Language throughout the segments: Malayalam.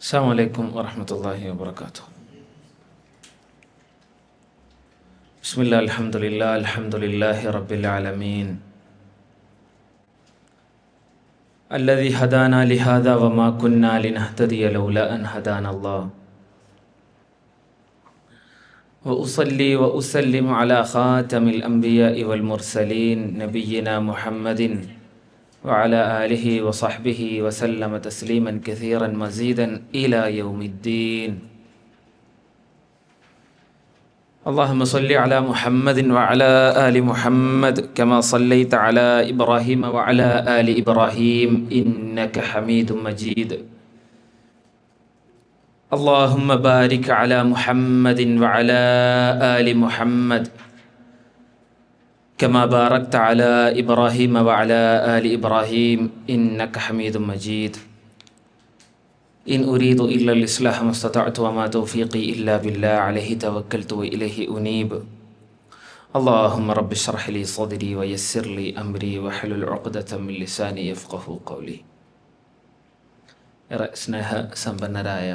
السلام عليكم ورحمة الله وبركاته. بسم الله الحمد لله رب العالمين الذي هدانا لهذا وما كنا لنهتدي لولا أن هدانا الله وأصلي وأسلم على خاتم الأنبياء والمرسلين نبينا محمد وعلى آله وصحبه وسلم تسليما كثيرا مزيدا إلى يوم الدين. اللهم صل على محمد وعلى آل محمد كما صليت على إبراهيم وعلى آل إبراهيم إنك حميد مجيد. اللهم بارك على محمد وعلى آل محمد كما باركت على إبراهيم وعلى آل إبراهيم إنك حميد مجيد. إن أريد إلا الإصلاح ما استطعت وما توفيقي إلا بالله عليه توكلت وإليه أنيب. اللهم رب اشرح لي صدري ويسر لي أمري واحلل عقدة من لساني يفقه قولي. സ്നേഹ സമ്പന്നരായ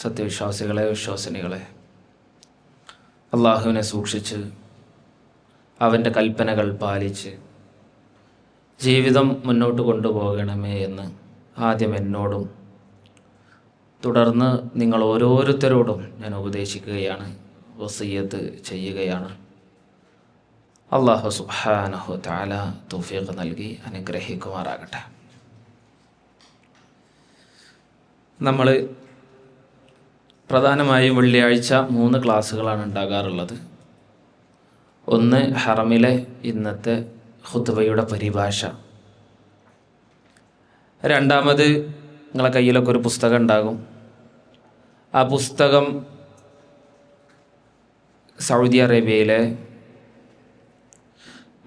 സത്യവിശ്വാസികളെ, വിശ്വാസിനികളെ, അള്ളാഹുവിനെ സൂക്ഷിച്ച് അവൻ്റെ കൽപ്പനകൾ പാലിച്ച് ജീവിതം മുന്നോട്ട് കൊണ്ടുപോകണമേ എന്ന് ആദ്യം എന്നോടും തുടർന്ന് നിങ്ങൾ ഓരോരുത്തരോടും ഞാൻ ഉപദേശിക്കുകയാണ്, വസിയ്യത്ത് ചെയ്യുകയാണ്. അല്ലാഹു സുബ്ഹാനഹു തആല തൗഫീഖ് നൽകി അനുഗ്രഹിക്കുമാറാകട്ടെ. നമ്മൾ പ്രധാനമായും വെള്ളിയാഴ്ച 3 ക്ലാസ്സുകളാണ് ഉണ്ടാകാറുള്ളത്. ഒന്ന് ഹറമിലെ ഇന്നത്തെ ഖുത്ബയുടെ പരിഭാഷ. രണ്ടാമത് നിങ്ങളെ കയ്യിലൊക്കെ ഒരു പുസ്തകം ഉണ്ടാകും. ആ പുസ്തകം സൗദി അറേബ്യയിലെ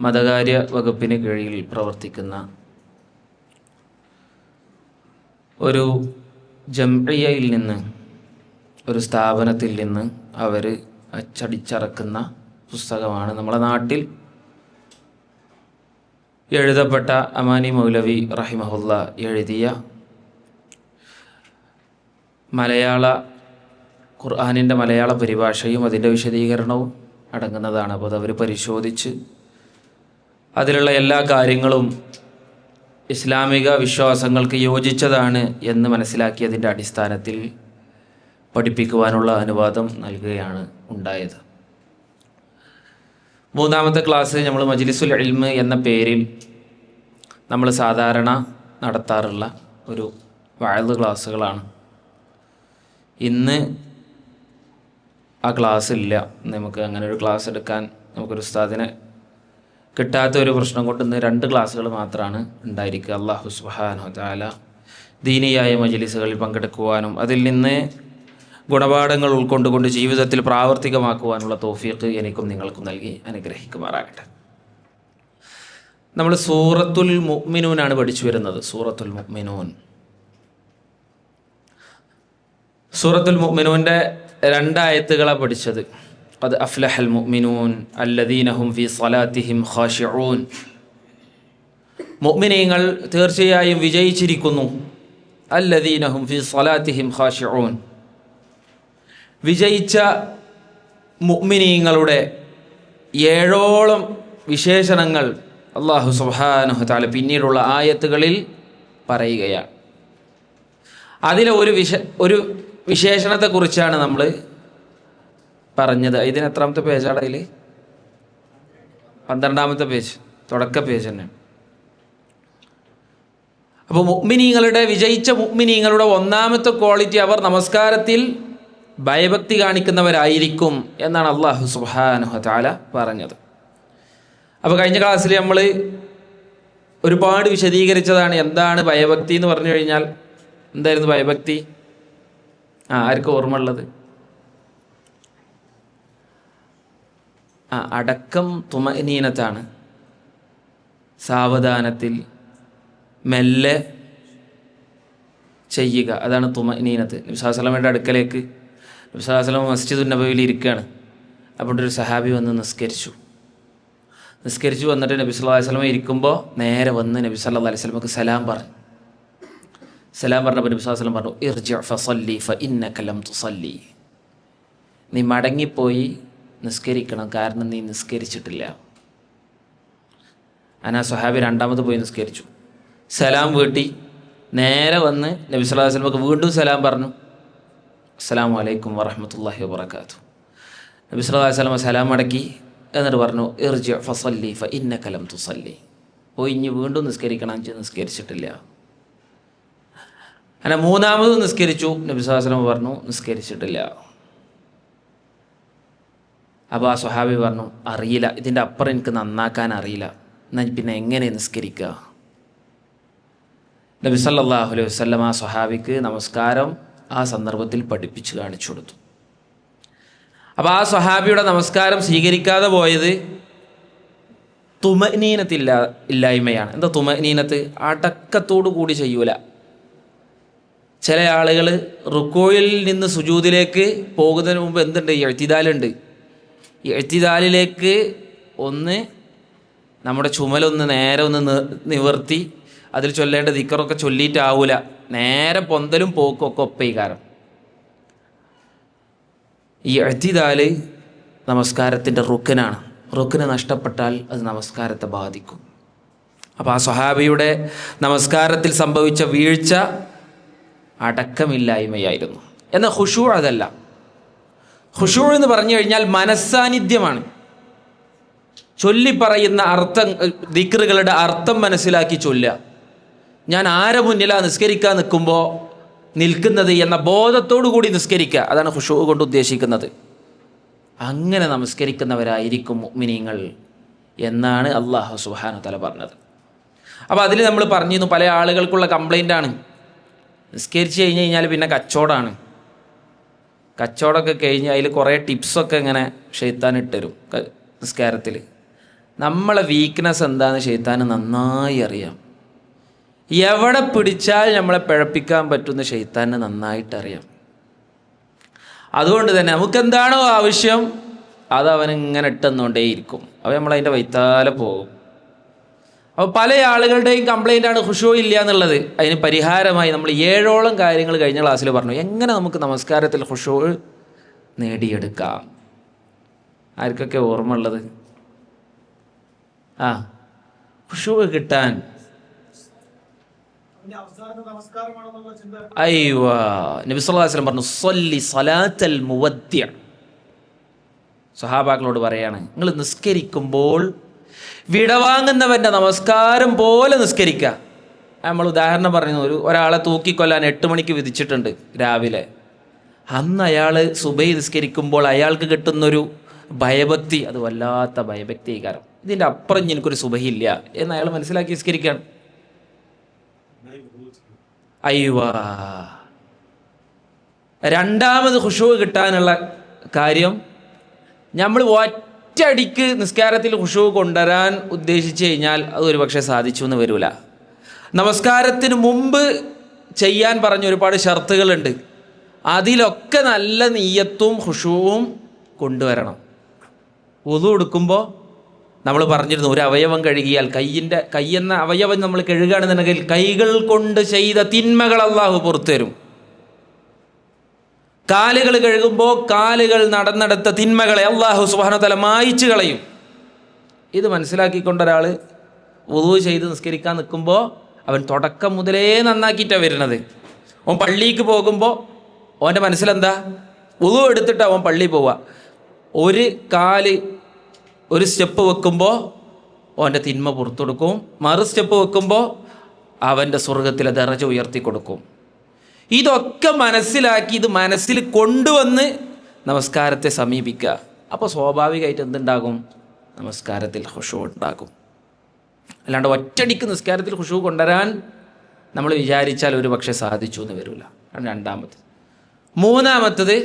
മതകാര്യ വകുപ്പിന് കീഴിൽ പ്രവർത്തിക്കുന്ന ഒരു ജംഇയ്യയിൽ നിന്ന്, ഒരു സ്ഥാപനത്തിൽ നിന്ന് അവർ അച്ചടിച്ചിറക്കുന്ന പുസ്തകമാണ്. നമ്മളെ നാട്ടിൽ എഴുതപ്പെട്ട അമാനി മൗലവി റഹിമഹുല്ല എഴുതിയ ഖുർആനിൻ്റെ മലയാള പരിഭാഷയും അതിൻ്റെ വിശദീകരണവും അടങ്ങുന്നതാണ്. അപ്പോൾ അതവർ പരിശോധിച്ച് അതിലുള്ള എല്ലാ കാര്യങ്ങളും ഇസ്ലാമിക വിശ്വാസങ്ങൾക്ക് യോജിച്ചതാണ് എന്ന് മനസ്സിലാക്കിയതിൻ്റെ അടിസ്ഥാനത്തിൽ പഠിപ്പിക്കുവാനുള്ള അനുവാദം നൽകുകയാണ് ഉണ്ടായത്. 3ാമത്തെ ക്ലാസ് നമ്മൾ മജ്ലിസുൽ ഇൽമ് എന്ന പേരിൽ നമ്മൾ സാധാരണ നടത്താറുള്ള ഒരു വഅദ് ക്ലാസ്സുകളാണ്. ഇന്ന് ആ ക്ലാസ് ഇല്ല. നമുക്ക് അങ്ങനെ ഒരു ക്ലാസ് എടുക്കാൻ നമുക്കൊരു ഉസ്താദിനെ കിട്ടാത്ത ഒരു പ്രശ്നം കൊണ്ട് ഇന്ന് 2 ക്ലാസ്സുകൾ മാത്രമാണ് ഉണ്ടായിരിക്കുക. അല്ലാഹു സുബ്ഹാനഹു വ തആല ദീനിയായ മജ്ലിസുകളിൽ പങ്കെടുക്കുവാനും അതിൽ നിന്ന് ഗുണപാഠങ്ങൾ ഉൾക്കൊണ്ടുകൊണ്ട് ജീവിതത്തിൽ പ്രാവർത്തികമാക്കുവാനുള്ള തൗഫീഖ് എനിക്കും നിങ്ങൾക്കും നൽകി അനുഗ്രഹിക്കുമാറാകട്ടെ. നമ്മൾ സൂറത്തുൽ മുഅ്മിനൂനാണ് പഠിച്ചു വരുന്നത്. സൂറത്തുൽ മുഅ്മിനൂൻ്റെ 2 ആയത്തുകളാണ് പഠിച്ചത്. ഖദ് അഫ്ലഹൽ മുഅ്മിനൂൻ അല്ലദീന ഹും ഫീ സ്വലാത്തിഹിം ഖാശിഊൻ. മുഅ്മിനീങ്ങൾ തീർച്ചയായും വിജയിച്ചിരിക്കുന്നു. അല്ലദീന ഹും ഫീ സ്വലാത്തിഹിം ഖാശിഊൻ. വിജയിച്ച മുഅ്മിനീങ്ങളുടെ 7ഓളം വിശേഷണങ്ങൾ അല്ലാഹു സുബ്ഹാനഹു തആല പിന്നീടുള്ള ആയത്തുകളിൽ പറയുകയാണ്. അതിലെ ഒരു വിശേഷണത്തെക്കുറിച്ചാണ് നമ്മൾ പറഞ്ഞത്. ഇതിന് എത്രാമത്തെ പേജാണ്? അതിൽ 12ാമത്തെ പേജ്, തുടക്ക പേജ് തന്നെ. അപ്പോൾ വിജയിച്ച മുഅ്മിനീങ്ങളുടെ 1ാമത്തെ ക്വാളിറ്റി, അവർ നമസ്കാരത്തിൽ ഭയഭക്തി കാണിക്കുന്നവരായിരിക്കും എന്നാണ് അല്ലാഹു സുബ്ഹാനഹു വ തആല പറഞ്ഞത്. അപ്പോൾ കഴിഞ്ഞ ക്ലാസ്സിൽ നമ്മൾ ഒരുപാട് വിശദീകരിച്ചതാണ് എന്താണ് ഭയഭക്തി എന്ന് പറഞ്ഞു കഴിഞ്ഞാൽ. എന്തായിരുന്നു ഭയഭക്തി? ആർക്കും ഓർമ്മ ഉള്ളത്? അടക്കം തുമഅനീനത്താണ്. സാവധാനത്തിൽ മെല്ലെ ചെയ്യുക, അതാണ് തുമഅനീനത്ത്. നബി സല്ലല്ലാഹു അലൈഹി വസല്ലമയുടെ അടുക്കലേക്ക് നബി സല്ലല്ലാഹു അലൈഹി വസല്ലം മസ്ജിദുൻ നബവിയിൽ ഇരിക്കുകയാണ്. അപ്പോൾ ഒരു സഹാബി വന്ന് നിസ്കരിച്ചു വന്നിട്ട് നബി സല്ലല്ലാഹു അലൈഹി വസല്ലം ഇരിക്കുമ്പോൾ നേരെ വന്ന് നബി സല്ലല്ലാഹു അലൈഹി വസല്ലമക്ക് സലാം പറഞ്ഞു. സലാം പറഞ്ഞപ്പോൾ നബി സ്വല്ലല്ലാഹു അലൈഹി വസല്ലം പറഞ്ഞു, ഇർജി ഫസല്ലി ഫഇന്നക ലം തുസല്ലി, നീ മടങ്ങിപ്പോയി നിസ്കരിക്കണം, കാരണം നീ നിസ്കരിച്ചിട്ടില്ല. അങ്ങനെ സ്വഹാബി രണ്ടാമത് പോയി നിസ്കരിച്ചു. സലാം വീട്ടി നേരെ വന്ന് നബി സല്ലല്ലാഹു അലൈഹി വസല്ലമക്ക് വീണ്ടും സലാം പറഞ്ഞു, അസ്സലാമു അലൈക്കും വറഹ്മത്തുള്ളാഹി വബറകാതുഹു. നബി സല്ലല്ലാഹു അലൈഹി വസല്ലം സലാം മടക്കി എന്നിട്ട് പറഞ്ഞു, ഇർജി ഫസല്ലി ഫഇന്നക ലം തുസല്ലി, പോയി ഇനി വീണ്ടും നിസ്കരിക്കണം, അഞ്ച് നിസ്കരിച്ചിട്ടില്ല. അങ്ങനെ മൂന്നാമത് നിസ്കരിച്ചു. നബി സല്ലല്ലാഹു അലൈഹി വസല്ലം പറഞ്ഞു, നിസ്കരിച്ചിട്ടില്ല. അപ്പോൾ ആ സ്വഹാബി പറഞ്ഞു, അറിയില്ല, ഇതിൻ്റെ അപ്പുറം എനിക്ക് നന്നാക്കാൻ അറിയില്ല, എന്നാൽ പിന്നെ എങ്ങനെ നിസ്കരിക്കുക? നബി സല്ലല്ലാഹു അലൈഹി വസല്ലം ആ സ്വഹാബിക്ക് നമസ്കാരം ആ സന്ദർഭത്തിൽ പഠിപ്പിച്ച് കാണിച്ചു കൊടുത്തു. അപ്പോൾ ആ സ്വഹാബിയുടെ നമസ്കാരം സ്വീകരിക്കാതെ പോയത് ഇല്ലായ്മയാണ്. എന്താ തുമനീനത്ത്? അടക്കത്തോടു കൂടി ചെയ്യൂല. ചില ആളുകൾ റുക്കോയിൽ നിന്ന് സുജൂദിലേക്ക് പോകുന്നതിന് മുമ്പ് എന്തുണ്ട്? എഴുത്തിദാലുണ്ട്. എഴുത്തിദാലിലേക്ക് ഒന്ന് നമ്മുടെ ചുമലൊന്ന് നേരെ ഒന്ന് നിവർത്തി അതിൽ ചൊല്ലേണ്ട ദിക്കറൊക്കെ ചൊല്ലിയിട്ടാവൂല, നേരെ പൊന്തലും പോക്കും ഒക്കെ ഒപ്പയിക്കാരം. ഈ എഴുത്തിദാല് നമസ്കാരത്തിൻ്റെ റുക്കനാണ്. റുക്കന് നഷ്ടപ്പെട്ടാൽ അത് നമസ്കാരത്തെ ബാധിക്കും. അപ്പോൾ ആ സ്വഹാബിയുടെ നമസ്കാരത്തിൽ സംഭവിച്ച വീഴ്ച അടക്കമില്ലായ്മയായിരുന്നു. എന്നാൽ ഖുശൂ അതല്ല. ഖുശൂ എന്ന് പറഞ്ഞു കഴിഞ്ഞാൽ മനസ്സാന്നിധ്യമാണ്. ചൊല്ലിപ്പറയുന്ന അർത്ഥം, ദിക്റുകളുടെ അർത്ഥം മനസ്സിലാക്കി ചൊല്ലുക. ഞാൻ ആരെ മുന്നിലാണ് നിസ്കരിക്കാൻ നിൽക്കുന്നത് എന്ന ബോധത്തോടു കൂടി നിസ്കരിക്കുക. അതാണ് ഖുശൂ കൊണ്ട് ഉദ്ദേശിക്കുന്നത്. അങ്ങനെ നമസ്കരിക്കുന്നവരായിരിക്കും മുഅ്മിനീങ്ങൾ എന്നാണ് അല്ലാഹു സുബ്ഹാനഹു വ തആല പറഞ്ഞത്. അപ്പോൾ അതിൽ നമ്മൾ പറഞ്ഞിരുന്നു, പല ആളുകൾക്കുള്ള കംപ്ലൈൻ്റാണ്, നിസ്കരിച്ച് കഴിഞ്ഞാൽ പിന്നെ കച്ചവടമാണ്. കച്ചവടമൊക്കെ കഴിഞ്ഞ് അതിൽ കുറേ ടിപ്സൊക്കെ ഇങ്ങനെ ശൈത്താൻ ഇട്ടുതരും നിസ്കാരത്തിൽ. നമ്മളെ വീക്ക്നെസ് എന്താണെന്ന് ശൈത്താന് നന്നായി അറിയാം. എവിടെ പിടിച്ചാൽ നമ്മളെ പിഴപ്പിക്കാൻ പറ്റുന്ന ശൈത്താന് നന്നായിട്ടറിയാം. അതുകൊണ്ട് തന്നെ നമുക്കെന്താണോ ആവശ്യം അത് അവനിങ്ങനെ ഇട്ടെന്നുകൊണ്ടേയിരിക്കും. അപ്പോൾ നമ്മളതിൻ്റെ വൈത്താലെ പോകും. അപ്പോൾ പല ആളുകളുടെയും കംപ്ലൈൻ്റാണ് ഖുശൂ ഇല്ല എന്നുള്ളത്. അതിന് പരിഹാരമായി നമ്മൾ 7ഓളം കാര്യങ്ങൾ കഴിഞ്ഞ ക്ലാസ്സിൽ പറഞ്ഞു, എങ്ങനെ നമുക്ക് നമസ്കാരത്തിൽ ഖുശൂ നേടിയെടുക്കാം. ആർക്കൊക്കെ ഓർമ്മ ഉള്ളത്? ഖുശൂ കിട്ടാൻ അയ്യോ, നബി സല്ലല്ലാഹു അലൈഹി വസല്ലം പറഞ്ഞു, സ്വല്ലി സ്വലാത്തൽ മുവദ്ദിഅ. സ്വഹാബാക്കളോട് പറയാണ്, നിങ്ങൾ നിസ്കരിക്കുമ്പോൾ വിടവാങ്ങുന്നവൻ്റെ നമസ്കാരം പോലെ നിസ്കരിക്കുക. നമ്മൾ ഉദാഹരണം പറഞ്ഞു, ഒരാളെ തൂക്കിക്കൊല്ലാൻ 8 മണിക്ക് വിധിച്ചിട്ടുണ്ട് രാവിലെ. അന്ന് അയാൾ സുബഹി നിസ്കരിക്കുമ്പോൾ അയാൾക്ക് കിട്ടുന്നൊരു ഭയഭക്തി, അത് വല്ലാത്ത ഭയഭക്തി കാരണം ഇതിൻ്റെ അപ്പുറം എനിക്കൊരു സുബഹി ഇല്ല എന്ന് അയാൾ മനസ്സിലാക്കി നിസ്കരിക്കുകയാണ്. അയ്യോ, രണ്ടാമത് ഖുശൂ കിട്ടാനുള്ള കാര്യം, നമ്മൾ ഒറ്റയടിക്ക് നിസ്കാരത്തിൽ ഖുശൂ കൊണ്ടുവരാൻ ഉദ്ദേശിച്ചു കഴിഞ്ഞാൽ അത് ഒരു പക്ഷേ സാധിച്ചു എന്ന് വരില്ല. നമസ്കാരത്തിന് മുമ്പ് ചെയ്യാൻ പറഞ്ഞ ഒരുപാട് ഷർത്തുകളുണ്ട്. അതിലൊക്കെ നല്ല നിയ്യത്തും ഖുശൂവും കൊണ്ടുവരണം. വുളു എടുക്കുമ്പോൾ നമ്മൾ പറഞ്ഞിരുന്നു, ഒരു അവയവം കഴുകിയാൽ കൈയെന്ന അവയവം നമ്മൾ കഴുകുകയാണെന്നുണ്ടെങ്കിൽ കൈകൾ കൊണ്ട് ചെയ്ത തിന്മകൾ അല്ലാഹു പുറത്തു തരും. കാലുകൾ കഴുകുമ്പോൾ കാലുകൾ നടന്നെടുത്ത തിന്മകളെ അല്ലാഹു സുബ്ഹാനഹു വ തആല മായിച്ചു കളയും. ഇത് മനസ്സിലാക്കിക്കൊണ്ട് ഒരാൾ വുളു ചെയ്ത് നിസ്കരിക്കാൻ നിൽക്കുമ്പോൾ അവൻ തുടക്കം മുതലേ നന്നാക്കിയിട്ടാണ് വരുന്നത്. അവൻ പള്ളിക്ക് പോകുമ്പോൾ അവൻ്റെ മനസ്സിലെന്താ? വുളു എടുത്തിട്ട് അവൻ പള്ളിയിൽ പോവുക. ഒരു സ്റ്റെപ്പ് വെക്കുമ്പോൾ അവൻ്റെ തിന്മ പുറത്തു കൊടുക്കും, മറു സ്റ്റെപ്പ് വെക്കുമ്പോൾ അവൻ്റെ സ്വർഗത്തിലെ ദറജ ഉയർത്തി കൊടുക്കും. ഇതൊക്കെ മനസ്സിലാക്കി ഇത് മനസ്സിൽ കൊണ്ടുവന്ന് നമസ്കാരത്തെ സമീപിക്കുക. അപ്പോൾ സ്വാഭാവികമായിട്ട് എന്തുണ്ടാകും? നമസ്കാരത്തിൽ ഖുശൂ ഉണ്ടാകും. അല്ലാണ്ട് ഒറ്റടിക്ക് നിസ്കാരത്തിൽ ഖുശൂ കൊണ്ടുവരാൻ നമ്മൾ വിചാരിച്ചാൽ ഒരു പക്ഷേ സാധിച്ചു എന്ന് വരില്ല. രണ്ടാമത്. മൂന്നാമത്തത്,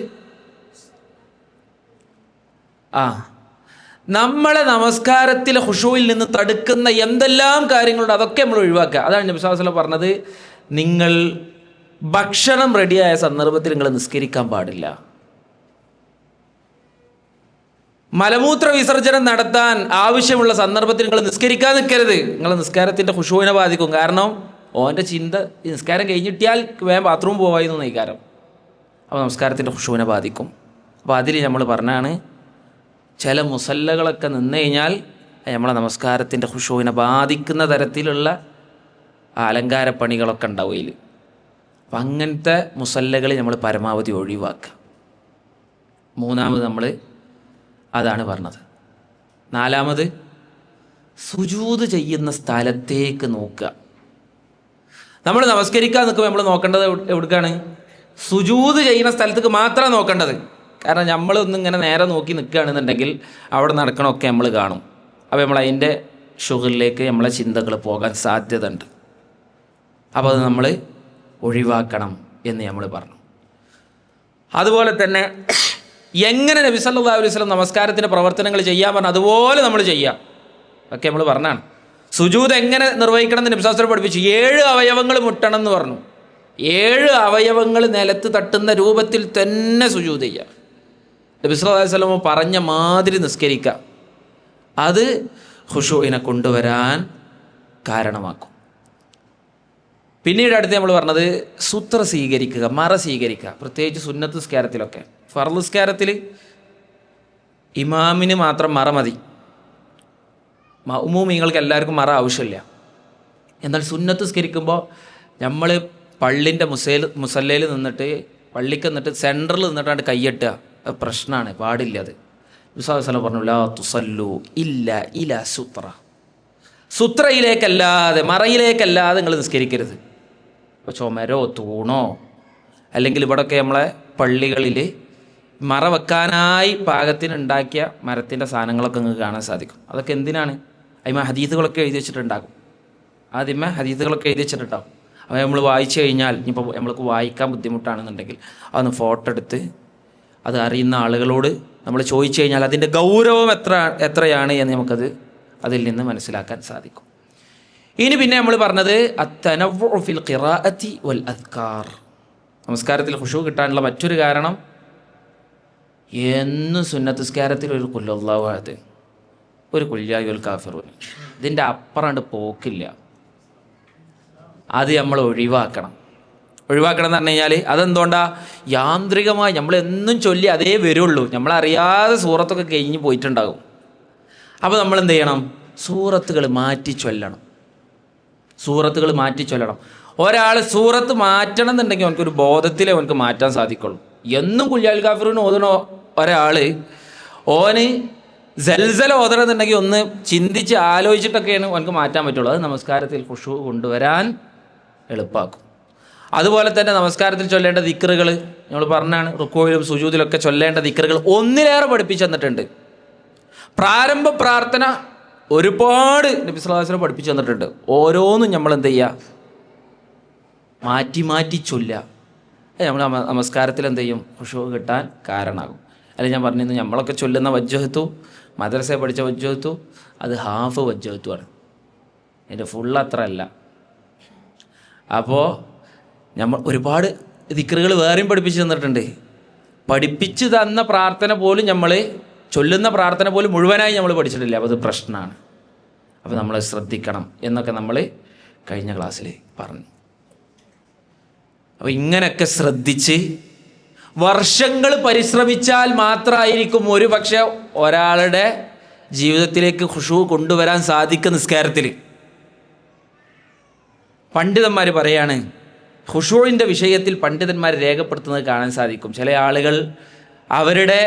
നമ്മളെ നമസ്കാരത്തിലെ ഖുശൂയിൽ നിന്ന് തടുക്കുന്ന എന്തെല്ലാം കാര്യങ്ങളുണ്ട് അതൊക്കെ നമ്മൾ ഒഴിവാക്കുക. അതാണ് നബി സല്ലല്ലാഹു അലൈഹി വസല്ലം പറഞ്ഞത്, നിങ്ങൾ ഭക്ഷണം റെഡിയായ സന്ദർഭത്തിൽ നിങ്ങൾ നിസ്കരിക്കാൻ പാടില്ല. മലമൂത്ര വിസർജനം നടത്താൻ ആവശ്യമുള്ള സന്ദർഭത്തിൽ നിങ്ങൾ നിസ്കരിക്കാൻ നിൽക്കരുത്. നിങ്ങളെ നിസ്കാരത്തിൻ്റെ ഖുശൂവിനെ ബാധിക്കും. കാരണം ഓൻ്റെ ചിന്ത നിസ്കാരം കഴിഞ്ഞിട്ടിയാൽ വേഗം ബാത്റൂം പോവായിരുന്നു നയിക്കാരം. അപ്പോൾ നമസ്കാരത്തിൻ്റെ ഖുശൂവിനെ ബാധിക്കും. അപ്പോൾ അതിൽ നമ്മൾ പറഞ്ഞാണ് ചില മുസല്ലകളൊക്കെ നിന്ന് കഴിഞ്ഞാൽ നമ്മളെ നമസ്കാരത്തിൻ്റെ ഖുശൂവിനെ ബാധിക്കുന്ന തരത്തിലുള്ള അലങ്കാരപ്പണികളൊക്കെ ഉണ്ടാവും അതിൽ. അപ്പം അങ്ങനത്തെ മുസല്ലകൾ നമ്മൾ പരമാവധി ഒഴിവാക്കുക. മൂന്നാമത് നമ്മൾ അതാണ് പറഞ്ഞത്. നാലാമത് സുജൂദ് ചെയ്യുന്ന സ്ഥലത്തേക്ക് നോക്കുക. നമ്മൾ നമസ്കരിക്കാൻ നിൽക്കുമ്പോൾ നമ്മൾ നോക്കേണ്ടത് എവിടേക്കാണ്? സുജൂദ് ചെയ്യുന്ന സ്ഥലത്തേക്ക് മാത്രമാണ് നോക്കേണ്ടത്. കാരണം നമ്മളൊന്നിങ്ങനെ നേരെ നോക്കി നിൽക്കുകയാണെന്നുണ്ടെങ്കിൽ അവിടെ നടക്കണമൊക്കെ നമ്മൾ കാണും. അപ്പോൾ നമ്മൾ അതിൻ്റെ ഷുഗറിലേക്ക് നമ്മളെ ചിന്തകൾ പോകാൻ സാധ്യത ഉണ്ട്. അപ്പോൾ അത് നമ്മൾ ഒഴിവാക്കണം എന്ന് നമ്മൾ പറഞ്ഞു. അതുപോലെ തന്നെ എങ്ങനെ നബി സല്ലല്ലാഹു അലൈഹി വസല്ലം നമസ്കാരത്തിൻ്റെ പ്രവർത്തനങ്ങൾ ചെയ്യാൻ പറഞ്ഞു അതുപോലെ നമ്മൾ ചെയ്യാം. ഒക്കെ നമ്മൾ പറഞ്ഞാണ്. സുജൂദ് എങ്ങനെ നിർവഹിക്കണം എന്ന് നബി സല്ലല്ലാഹു അലൈഹി വസല്ലം പഠിപ്പിച്ചു. 7 അവയവങ്ങൾ മുട്ടണം എന്ന് പറഞ്ഞു. 7 അവയവങ്ങൾ നിലത്ത് തട്ടുന്ന രൂപത്തിൽ തന്നെ സുജൂദ് ചെയ്യുക. നബി സല്ലല്ലാഹു അലൈഹി വസല്ലം പറഞ്ഞ മാതിരി നിസ്കരിക്കുക. അത് ഖുശൂഇനെ കൊണ്ടുവരാൻ കാരണമാക്കും. പിന്നീട് അടുത്ത് നമ്മൾ പറഞ്ഞത് സുത്ര സ്വീകരിക്കുക, മറ സ്വീകരിക്കുക. പ്രത്യേകിച്ച് സുന്നത്ത് നിസ്കാരത്തിലൊക്കെ. ഫർള് നിസ്കാരത്തിൽ ഇമാമിന് മാത്രം മറ മതി, മഅ്മൂമീങ്ങൾക്ക് എല്ലാവർക്കും മറ ആവശ്യമില്ല. എന്നാൽ സുന്നത്ത് നിസ്കരിക്കുമ്പോൾ നമ്മൾ പള്ളിൻ്റെ മുസല്ലയിൽ നിന്നിട്ട് പള്ളിക്ക് നിന്നിട്ട് സെൻറ്ററിൽ നിന്നിട്ടാണ് കയ്യെട്ടുക. അത് പ്രശ്നമാണ്, പാടില്ല. അത് വിശ്വാസം പറഞ്ഞു ലാ തുസല്ലു ഇല്ല ഇല സുത്ര, സുത്രയിലേക്കല്ലാതെ മറയിലേക്കല്ലാതെ നിങ്ങൾ നിസ്കരിക്കരുത്. ഇപ്പോൾ ചുമരോ തൂണോ അല്ലെങ്കിൽ ഇവിടെയൊക്കെ നമ്മളെ പള്ളികളിൽ മറ വെക്കാനായി പാകത്തിനുണ്ടാക്കിയ മരത്തിൻ്റെ സാധനങ്ങളൊക്കെ നിങ്ങൾക്ക് കാണാൻ സാധിക്കും. അതൊക്കെ എന്തിനാണ്? അതിമ ഹദീസുകളൊക്കെ എഴുതി വെച്ചിട്ടുണ്ടാകും. ആദ്യമേ ഹദീസുകളൊക്കെ എഴുതി വെച്ചിട്ടുണ്ടാകും. അപ്പോൾ നമ്മൾ വായിച്ചു കഴിഞ്ഞാൽ ഇനിയിപ്പോൾ നമ്മൾക്ക് വായിക്കാൻ ബുദ്ധിമുട്ടാണെന്നുണ്ടെങ്കിൽ അതൊന്ന് ഫോട്ടോ എടുത്ത് അത് അറിയുന്ന ആളുകളോട് നമ്മൾ ചോദിച്ചു കഴിഞ്ഞാൽ അതിൻ്റെ ഗൗരവം എത്രയാണ് എന്ന് നമുക്കത് അതിൽ നിന്ന് മനസ്സിലാക്കാൻ സാധിക്കും. ഇനി പിന്നെ നമ്മൾ പറഞ്ഞത് അത്തനവ്വു ഫിൽ ഖിറാഅത്തി വൽ അദ്കാർ. നമസ്കാരത്തിൽ ഖുശൂ കിട്ടാനുള്ള മറ്റൊരു കാരണം എന്നും സുന്നത്ത് നിസ്കാരത്തിൽ ഒരു ഖുൽ ഹുവല്ലാഹു അഹദ്, ഒരു ഖുൽ യാ അയ്യുഹൽ കാഫിറൂൻ, ഇതിൻ്റെ അപ്പുറം പോക്കില്ല. അത് നമ്മൾ ഒഴിവാക്കണം. ഒഴിവാക്കണം എന്ന് പറഞ്ഞു കഴിഞ്ഞാൽ അതെന്തുകൊണ്ടാ? യാന്ത്രികമായി നമ്മളെന്നും ചൊല്ലി അതേ വരുള്ളൂ. നമ്മളറിയാതെ സൂറത്തൊക്കെ കഴിഞ്ഞ് പോയിട്ടുണ്ടാകും. അപ്പോൾ നമ്മൾ എന്ത് ചെയ്യണം? സൂറത്തുകൾ മാറ്റി ചൊല്ലണം. സൂറത്തുകൾ മാറ്റി ചൊല്ലണം. ഒരാൾ സൂറത്ത് മാറ്റണം എന്നുണ്ടെങ്കിൽ അവനക്കൊരു ബോധത്തിലേ അവനക്ക് മാറ്റാൻ സാധിക്കുള്ളൂ. എന്നും ഖുൽ യാ അയ്യുഹൽ കാഫിറൂൻ ഓതണ ഒരാൾ ഓന് സൽസല ഓതണമെന്നുണ്ടെങ്കിൽ ഒന്ന് ചിന്തിച്ച് ആലോചിച്ചിട്ടൊക്കെയാണ് അവനക്ക് മാറ്റാൻ പറ്റുള്ളൂ. അത് നമസ്കാരത്തിൽ ഖുശൂ കൊണ്ടുവരാൻ എളുപ്പമാക്കും. അതുപോലെ തന്നെ നമസ്കാരത്തിൽ ചൊല്ലേണ്ട ദിക്റുകൾ നമ്മൾ പറഞ്ഞാണ്. റുക്കോയിലും സുജൂദിലൊക്കെ ചൊല്ലേണ്ട ദിക്റുകൾ ഒന്നിലേറെ പഠിപ്പിച്ചു തന്നിട്ടുണ്ട്. പ്രാരംഭ പ്രാർത്ഥന ഒരുപാട് നബി സല്ലല്ലാഹു അലൈഹി വസല്ലം പഠിപ്പിച്ചു തന്നിട്ടുണ്ട്. ഓരോന്നും നമ്മൾ എന്ത് ചെയ്യുക? മാറ്റി മാറ്റി ചൊല്ലുക. നമ്മൾ നമസ്കാരത്തിൽ എന്ത് ചെയ്യും? ഖുശൂ കിട്ടാൻ കാരണമാകും. അല്ലെങ്കിൽ ഞാൻ പറഞ്ഞിരുന്നു നമ്മളൊക്കെ ചൊല്ലുന്ന വജ്ജഹത്തു, മദ്രസയിൽ പഠിച്ച വജ്ജഹത്തു, അത് ഹാഫ് വജ്ജഹത്തുമാണ്, അതിൻ്റെ ഫുൾ അത്ര അല്ല. അപ്പോൾ നമ്മൾ ഒരുപാട് ദിക്റുകൾ വേറെയും പഠിപ്പിച്ച് തന്നിട്ടുണ്ട്. പഠിപ്പിച്ച് തന്ന പ്രാർത്ഥന പോലും നമ്മൾ ചൊല്ലുന്ന പ്രാർത്ഥന പോലും മുഴുവനായി നമ്മൾ പഠിച്ചിട്ടില്ല. അപ്പോൾ അത് പ്രശ്നമാണ്. അപ്പോൾ നമ്മൾ ശ്രദ്ധിക്കണം എന്നൊക്കെ നമ്മൾ കഴിഞ്ഞ ക്ലാസ്സിൽ പറഞ്ഞു. അപ്പോൾ ഇങ്ങനെയൊക്കെ ശ്രദ്ധിച്ച് വർഷങ്ങൾ പരിശ്രമിച്ചാൽ മാത്രമായിരിക്കും ഒരു പക്ഷേ ഒരാളുടെ ജീവിതത്തിലേക്ക് ഖുശൂ കൊണ്ടുവരാൻ സാധിക്കുന്ന നിസ്കാരത്തിൽ. പണ്ഡിതന്മാർ പറയാണ്, ഖുശൂഇൻ്റെ വിഷയത്തിൽ പണ്ഡിതന്മാർ രേഖപ്പെടുത്തുന്നത് കാണാൻ സാധിക്കും. ചില ആളുകൾ അവരുടെ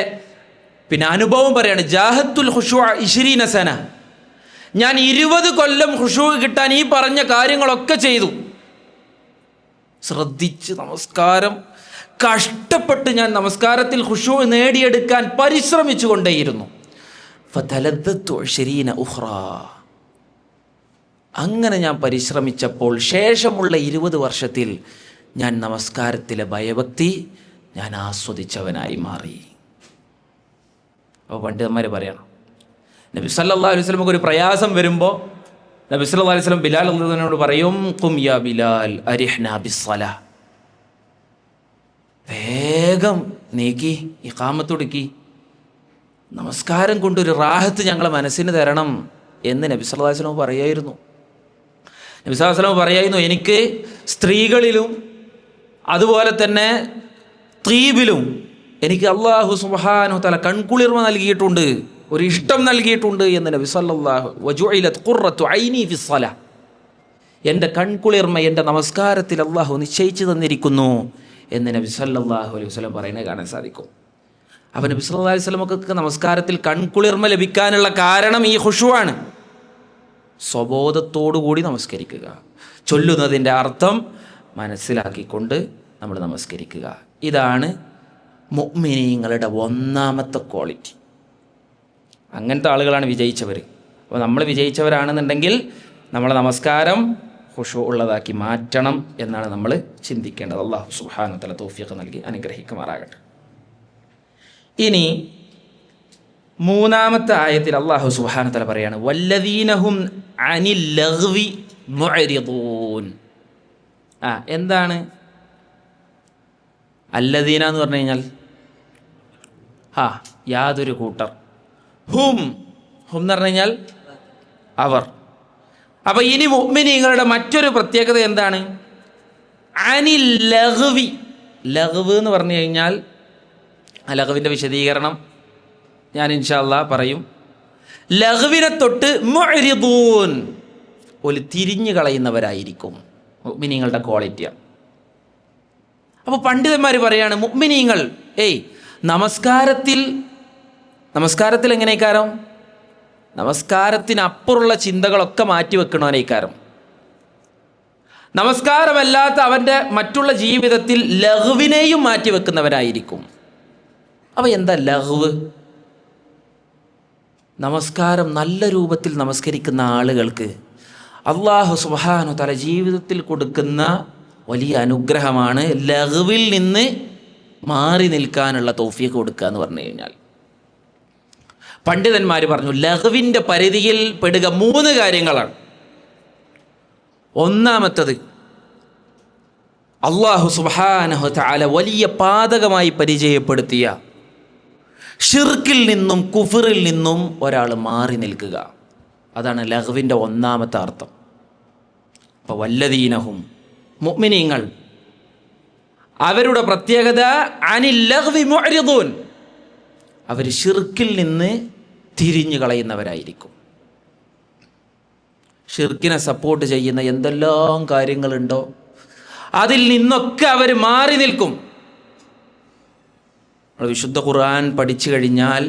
അനുഭവം പറയാണ്, ജാഹത്തുൽ ഖുശൂ 20 സന, ഞാൻ 20 കൊല്ലം ഖുശൂ കിട്ടാൻ ഈ പറഞ്ഞ കാര്യങ്ങളൊക്കെ ചെയ്തു. ശ്രദ്ധിച്ച് നമസ്കാരം കഷ്ടപ്പെട്ട് ഞാൻ നമസ്കാരത്തിൽ ഖുശൂ നേടിയെടുക്കാൻ പരിശ്രമിച്ചു കൊണ്ടേയിരുന്നു. ഫതലദ്ദത്തു 20 ഉഖ്റാ, അങ്ങനെ ഞാൻ പരിശ്രമിച്ചപ്പോൾ ശേഷമുള്ള 20 വർഷത്തിൽ ഞാൻ നമസ്കാരത്തിലെ ഭയഭക്തി ഞാൻ ആസ്വദിച്ചവനായി മാറി. അപ്പോൾ പണ്ഡിതന്മാർ പറയണം, നബി സല്ലല്ലാഹു അലൈഹി വസല്ലമക്ക് ഒരു പ്രയാസം വരുമ്പോൾ നബി സല്ലല്ലാഹു അലൈഹി വസല്ലം ബിലാൽ റളിയല്ലാഹു പറയും, ഖും യാ ബിലാൽ അരിഹ്നാ ബിസ്സലാ, വേഗം നീക്കി ഇഖാമത്ത് കൊടുക്കി, നമസ്കാരം കൊണ്ടൊരു റാഹത്ത് ഞങ്ങളെ മനസ്സിന് തരണം എന്ന് നബി സല്ലല്ലാഹു അലൈഹി വസല്ലം പറയായിരുന്നു. നബി സല്ലല്ലാഹു അലൈഹി വസല്ലം പറയുന്നു, എനിക്ക് സ്ത്രീകളിലും അതുപോലെ തന്നെ തീബിലും എനിക്ക് അല്ലാഹു സുബ്ഹാനഹു വ തആല കൺകുളിർമ നൽകിയിട്ടുണ്ട്, ഒരു ഇഷ്ടം നൽകിയിട്ടുണ്ട് എന്ന് നബി സല്ലല്ലാഹു വജുഇലത് ഖുർറത്തു ഐനി ഫിസ്സലാ, എൻ്റെ കൺകുളിർമ എൻ്റെ നമസ്കാരത്തിൽ അല്ലാഹു നിശ്ചയിച്ചു തന്നിരിക്കുന്നു എന്ന് നബി സല്ലല്ലാഹു അലൈഹി വസല്ലം പറയുന്നത് കാണാൻ സാധിക്കും. അപ്പോൾ നബി സല്ലല്ലാഹു അലൈഹി വസല്ലമക്ക് നമസ്കാരത്തിൽ കൺകുളിർമ ലഭിക്കാനുള്ള കാരണം ഈ ഖുശൂആണ്. സ്വബോധത്തോടുകൂടി നമസ്കരിക്കുക, ചൊല്ലുന്നതിൻ്റെ അർത്ഥം മനസ്സിലാക്കിക്കൊണ്ട് നമ്മൾ നമസ്കരിക്കുക. ഇതാണ് മുഅ്മിനീങ്ങളുടെ ഒന്നാമത്തെ ക്വാളിറ്റി. അങ്ങനത്തെ ആളുകളാണ് വിജയിച്ചവർ. അപ്പോൾ നമ്മൾ വിജയിച്ചവരാണെന്നുണ്ടെങ്കിൽ നമ്മളെ നമസ്കാരം ഖുശൂ ഉള്ളതാക്കി മാറ്റണം എന്നാണ് നമ്മൾ ചിന്തിക്കേണ്ടത്. അല്ലാഹു സുബ്ഹാനഹു വ തആല തൗഫീഖ് നൽകി അനുഗ്രഹിക്കുമാറാകട്ടെ. ഇനി മൂന്നാമത്തെ ആയത്തിൽ അല്ലാഹു സുബ്ഹാനഹു വ തആല പറയാണ്, വല്ലദീനഹും അനിൽ ലഗ്വി മുഅ്രിദൂൻ. എന്താണ് അല്ലദീന എന്ന് പറഞ്ഞു കഴിഞ്ഞാൽ? യാതൊരു കൂട്ടർ. ഹും എന്ന് പറഞ്ഞു കഴിഞ്ഞാൽ അവർ. അപ്പോൾ ഇനി മുഅ്മിനീങ്ങളുടെ മറ്റൊരു പ്രത്യേകത എന്താണ്? അനിൽ ലഗ്വി. ലഗ്വ് എന്ന് പറഞ്ഞു കഴിഞ്ഞാൽ ലഗ്വിൻ്റെ വിശദീകരണം ഞാൻ ഇൻഷാ അല്ലാഹ് പറയും. ലഗ്വിനെ തൊട്ട് മുഅ്രിദൂൻ, ഒരു തിരിഞ്ഞു കളയുന്നവരായിരിക്കും മുഅ്മിനീങ്ങളുടെ ക്വാളിറ്റിയാണ്. അപ്പോൾ പണ്ഡിതന്മാർ പറയാണ്, മുഅ്മിനീങ്ങൾ നമസ്കാരത്തിൽ എങ്ങനെയൊക്കാരം? നമസ്കാരത്തിനപ്പുറമുള്ള ചിന്തകളൊക്കെ മാറ്റിവെക്കണവനേക്കാരം. നമസ്കാരമല്ലാത്ത അവൻ്റെ മറ്റുള്ള ജീവിതത്തിൽ ലഗ്വിനെയും മാറ്റിവെക്കുന്നവരായിരിക്കും. അപ്പോൾ എന്താ ലഗ്വ്? നമസ്കാരം നല്ല രൂപത്തിൽ നമസ്കരിക്കുന്ന ആളുകൾക്ക് അല്ലാഹു സുബ്ഹാനഹു വ തആല ജീവിതത്തിൽ കൊടുക്കുന്ന വലിയ അനുഗ്രഹമാണ് ലഗ്വിൽ നിന്ന് മാറി നിൽക്കാനുള്ള തൗഫീഖ് കൊടുക്കുക എന്ന് പറഞ്ഞു കഴിഞ്ഞാൽ. പണ്ഡിതന്മാർ പറഞ്ഞു, ലഗ്വിൻ്റെ പരിധിയിൽ പെടുക 3 കാര്യങ്ങളാണ്. ഒന്നാമത്തത്, അല്ലാഹു സുബ്ഹാനഹു വ തആല വലിയ പാതകമായി പരിചയപ്പെടുത്തിയ ഷിർക്കിൽ നിന്നും കുഫറിൽ നിന്നും ഒരാൾ മാറി നിൽക്കുക. അതാണ് ലഗ്വിൻ്റെ ഒന്നാമത്തെ അർത്ഥം. അപ്പോൾ വല്ലദീനഹും മുഅ്മിനീങ്ങൾ, അവരുടെ പ്രത്യേകത അനിൽ ലഗ്വി മുഅ്രിദൂൻ, അവർ ഷിർക്കിൽ നിന്ന് തിരിഞ്ഞു കളയുന്നവരായിരിക്കും. ഷിർക്കിനെ സപ്പോർട്ട് ചെയ്യുന്ന എന്തെല്ലാം കാര്യങ്ങളുണ്ടോ അതിൽ നിന്നൊക്കെ അവർ മാറി നിൽക്കും. വിശുദ്ധ ഖുർആൻ പഠിച്ചു കഴിഞ്ഞാൽ